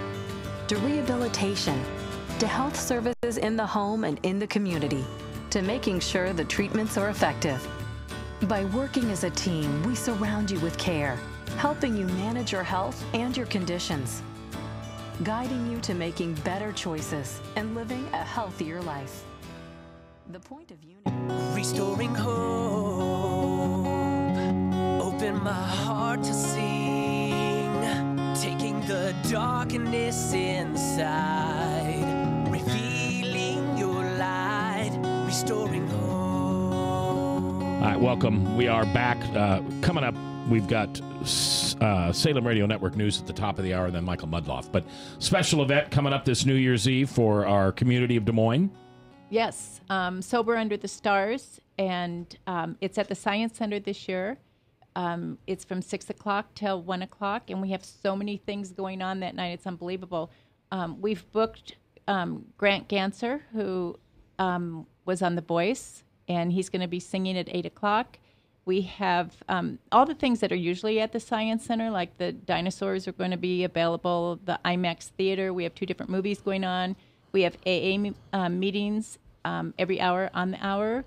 [SPEAKER 14] to rehabilitation to health services in the home and in the community, to making sure the treatments are effective. By working as a team, we surround you with care, helping you manage your health and your conditions, guiding you to making better choices and living a healthier life. The point of Unity.
[SPEAKER 2] Restoring hope, open my heart to sing, taking the darkness inside, revealing your light, restoring hope.
[SPEAKER 1] All right, welcome. We are back. Coming up, we've got Salem Radio Network News at the top of the hour, and then Michael Mudloff. But special event coming up this New Year's Eve for our community of Des Moines.
[SPEAKER 4] Yes, Sober Under the Stars, and it's at the Science Center this year. It's from 6 o'clock till 1 o'clock, and we have so many things going on that night. It's unbelievable. We've booked Grant Ganser, who was on The Voice, and he's going to be singing at 8 o'clock. We have all the things that are usually at the Science Center, like the dinosaurs are going to be available, the IMAX Theater. We have 2 different movies going on. We have AA meetings every hour on the hour.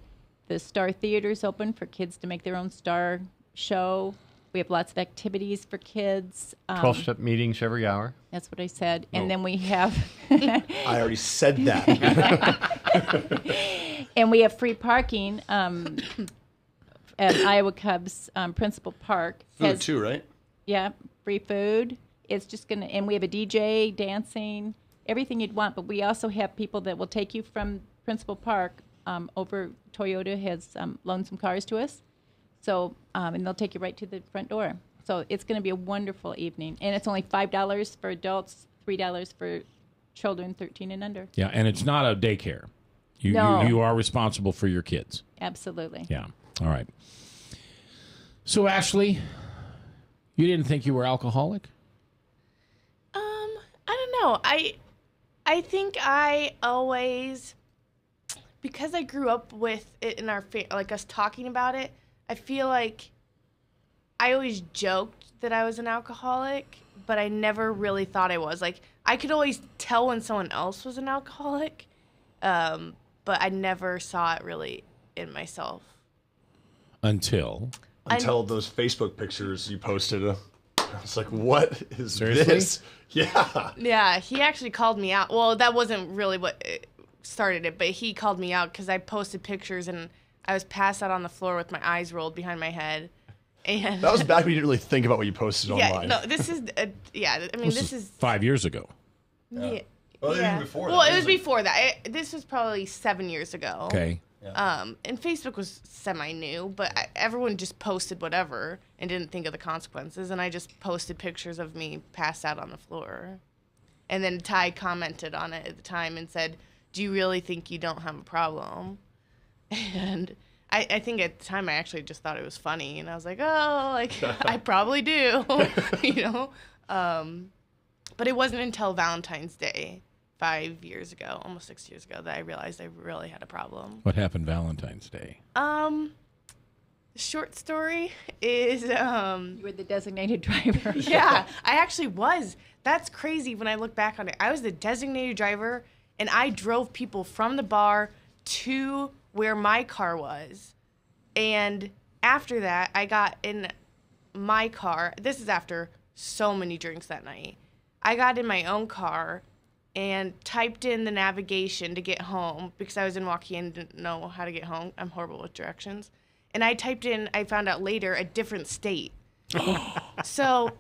[SPEAKER 4] The Star Theater is open for kids to make their own Star show. We have lots of activities for kids.
[SPEAKER 5] 12-step meetings every hour.
[SPEAKER 4] That's what I said. And then we have...
[SPEAKER 3] I already said that.
[SPEAKER 4] And we have free parking at Iowa Cubs Principal Park.
[SPEAKER 3] Food too, right?
[SPEAKER 4] Yeah, free food. It's just going to... And we have a DJ, dancing, everything you'd want. But we also have people that will take you from Principal Park over. Toyota has loaned some cars to us. So, and they'll take you right to the front door. So it's going to be a wonderful evening. And it's only $5 for adults, $3 for children 13 and under.
[SPEAKER 1] Yeah, and it's not a daycare. You are responsible for your kids.
[SPEAKER 4] Absolutely.
[SPEAKER 1] Yeah. All right. So, Ashley, you didn't think you were alcoholic?
[SPEAKER 6] I don't know. I think I always, because I grew up with it in our like us talking about it, I feel like I always joked that I was an alcoholic, but I never really thought I was. Like, I could always tell when someone else was an alcoholic, but I never saw it really in myself.
[SPEAKER 1] Until
[SPEAKER 3] those Facebook pictures you posted. I was like, what is
[SPEAKER 1] Seriously?
[SPEAKER 3] this? Yeah.
[SPEAKER 6] Yeah, he actually called me out. Well, that wasn't really what started it, but he called me out because I posted pictures and I was passed out on the floor with my eyes rolled behind my head. And
[SPEAKER 3] that was back when you didn't really think about what you posted
[SPEAKER 6] Yeah,
[SPEAKER 3] online.
[SPEAKER 6] no, this is, this is
[SPEAKER 1] 5 years ago.
[SPEAKER 6] Yeah.
[SPEAKER 3] Well,
[SPEAKER 6] yeah.
[SPEAKER 3] even before that.
[SPEAKER 6] Well, it was before that. This was probably 7 years ago.
[SPEAKER 1] Okay.
[SPEAKER 3] Yeah.
[SPEAKER 6] And Facebook was semi-new, but everyone just posted whatever and didn't think of the consequences. And I just posted pictures of me passed out on the floor. And then Ty commented on it at the time and said, "Do you really think you don't have a problem?" And I think at the time I actually just thought it was funny. And I was like, oh, like, I probably do, you know? But it wasn't until Valentine's Day 5 years ago, almost 6 years ago, that I realized I really had a problem.
[SPEAKER 1] What happened Valentine's Day?
[SPEAKER 6] Short story is
[SPEAKER 4] you were the designated driver.
[SPEAKER 6] Yeah, I actually was. That's crazy when I look back on it. I was the designated driver, and I drove people from the bar to where my car was. And after that, I got in my car. This is after so many drinks that night. I got in my own car and typed in the navigation to get home because I was in Waukee and didn't know how to get home. I'm horrible with directions. And I typed in, I found out later, a different state. So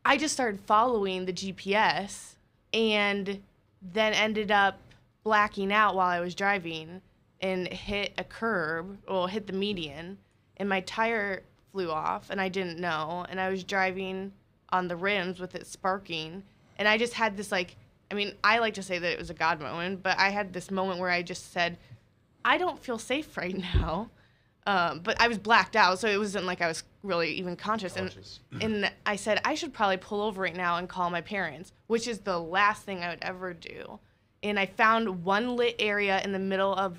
[SPEAKER 6] I just started following the GPS and then ended up blacking out while I was driving and hit a curb, hit the median, and my tire flew off and I didn't know. And I was driving on the rims with it sparking. And I just had this I like to say that it was a God moment, but I had this moment where I just said, I don't feel safe right now. But I was blacked out, so it wasn't like I was really even conscious. And I said, I should probably pull over right now and call my parents, which is the last thing I would ever do. And I found one lit area in the middle of,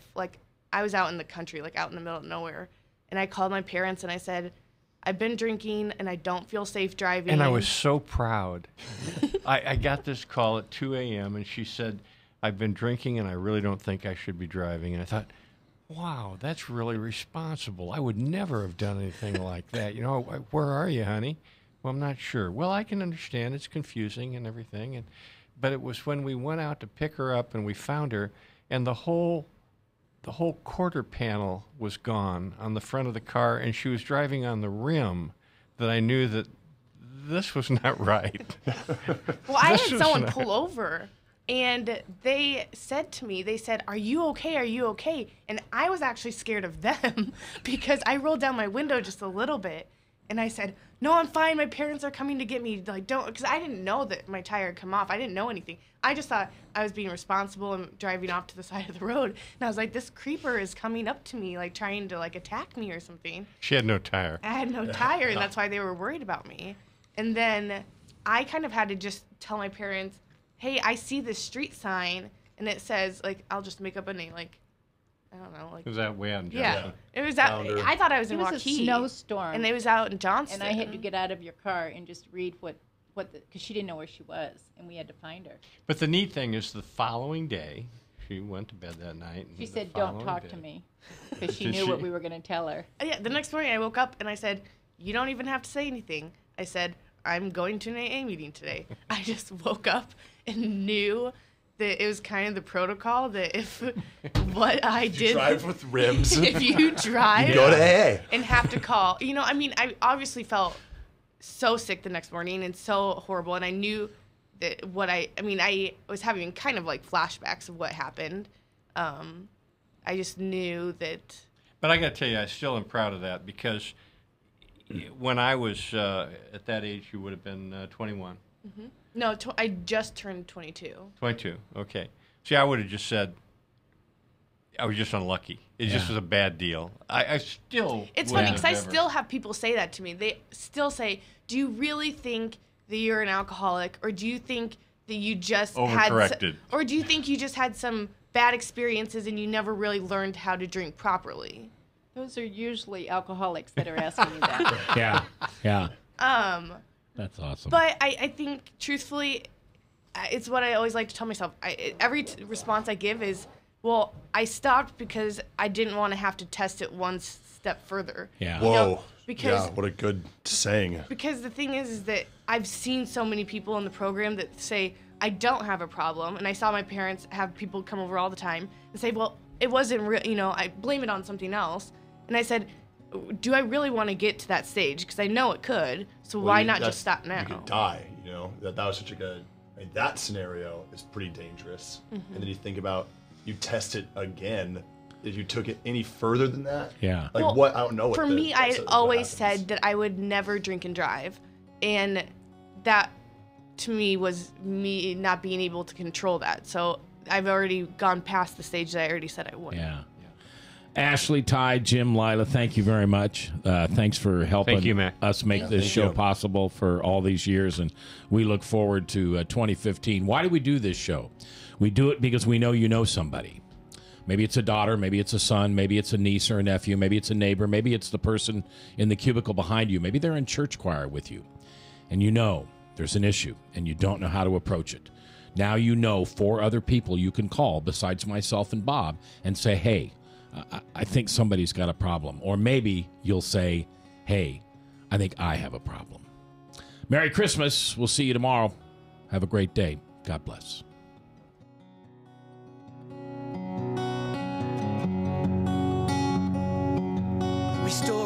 [SPEAKER 6] I was out in the country, out in the middle of nowhere. And I called my parents and I said, I've been drinking and I don't feel safe driving.
[SPEAKER 5] And I was so proud. I got this call at 2 a.m. and she said, I've been drinking and I really don't think I should be driving. And I thought, wow, that's really responsible. I would never have done anything like that. Where are you, honey? Well, I'm not sure. Well, I can understand. It's confusing and everything. But it was when we went out to pick her up and we found her, and the whole quarter panel was gone on the front of the car, and she was driving on the rim, that I knew that this was not right.
[SPEAKER 6] Well, I had someone pull over. And they said to me, are you okay? Are you okay? And I was actually scared of them because I rolled down my window just a little bit. And I said, no, I'm fine. My parents are coming to get me. Don't, because I didn't know that my tire had come off. I didn't know anything. I just thought I was being responsible and driving off to the side of the road. And I was like, this creeper is coming up to me, trying to attack me or something.
[SPEAKER 5] She had no tire.
[SPEAKER 6] I had no tire, and that's why they were worried about me. And then I kind of had to just tell my parents, hey, I see this street sign, and it says, I'll just make up a name, I don't know.
[SPEAKER 5] It was that way out in Johnston.
[SPEAKER 6] Yeah. It was out. I thought I was in Waukee.
[SPEAKER 4] It was a snowstorm.
[SPEAKER 6] And it was out in Johnston.
[SPEAKER 4] And I had to get out of your car and just read because she didn't know where she was, and we had to find her.
[SPEAKER 5] But the neat thing is the following day, she went to bed that night.
[SPEAKER 4] She said, don't talk to me, because she knew what we were going to tell her.
[SPEAKER 6] Yeah, the next morning I woke up and I said, you don't even have to say anything. I said, I'm going to an AA meeting today. I just woke up and knew that it was kind of the protocol that if what I did...
[SPEAKER 3] You drive with rims.
[SPEAKER 6] If you drive...
[SPEAKER 3] You go to AA.
[SPEAKER 6] And have to call. I obviously felt so sick the next morning and so horrible. And I knew that I was having kind of flashbacks of what happened. I just knew that...
[SPEAKER 5] But I got to tell you, I still am proud of that because... When I was at that age, you would have been 21.
[SPEAKER 6] Mm-hmm. No, I just turned 22.
[SPEAKER 5] 22, okay. See, I would have just said I was just unlucky. It just was a bad deal. I still...
[SPEAKER 6] It's funny because I still have people say that to me. They still say, do you really think that you're an alcoholic, or do you think that you just
[SPEAKER 5] overcorrected,
[SPEAKER 6] or do you think you just had some bad experiences and you never really learned how to drink properly?
[SPEAKER 4] Those are usually alcoholics that are asking me that.
[SPEAKER 1] Yeah. That's awesome.
[SPEAKER 6] But I think, truthfully, it's what I always like to tell myself. Every response I give is, well, I stopped because I didn't want to have to test it one step further.
[SPEAKER 1] Yeah.
[SPEAKER 3] Whoa.
[SPEAKER 6] Because,
[SPEAKER 3] what a good saying.
[SPEAKER 6] Because the thing is that I've seen so many people in the program that say, I don't have a problem. And I saw my parents have people come over all the time and say, well, it wasn't real, I blame it on something else. And I said, do I really want to get to that stage? Because I know it could. So why not just stop now?
[SPEAKER 3] You could die, That was such a good... that scenario is pretty dangerous. Mm-hmm. And then you think about, you test it again. If you took it any further than that...
[SPEAKER 1] Yeah.
[SPEAKER 3] I don't know what
[SPEAKER 6] for me, I always said that I would never drink and drive. And that, to me, was me not being able to control that. So I've already gone past the stage that I already said I wouldn't.
[SPEAKER 1] Yeah. Ashley, Ty, Jim, Lila, thank you very much. Thanks for helping us make this show possible for all these years, and we look forward to 2015. Why do we do this show? We do it because we know you know somebody. Maybe it's a daughter, maybe it's a son, maybe it's a niece or a nephew, maybe it's a neighbor, maybe it's the person in the cubicle behind you, maybe they're in church choir with you, and you know there's an issue and you don't know how to approach it. Now you know 4 other people you can call besides myself and Bob and say, hey, I think somebody's got a problem. Or maybe you'll say, hey, I think I have a problem. Merry Christmas. We'll see you tomorrow. Have a great day. God bless.
[SPEAKER 2] Restore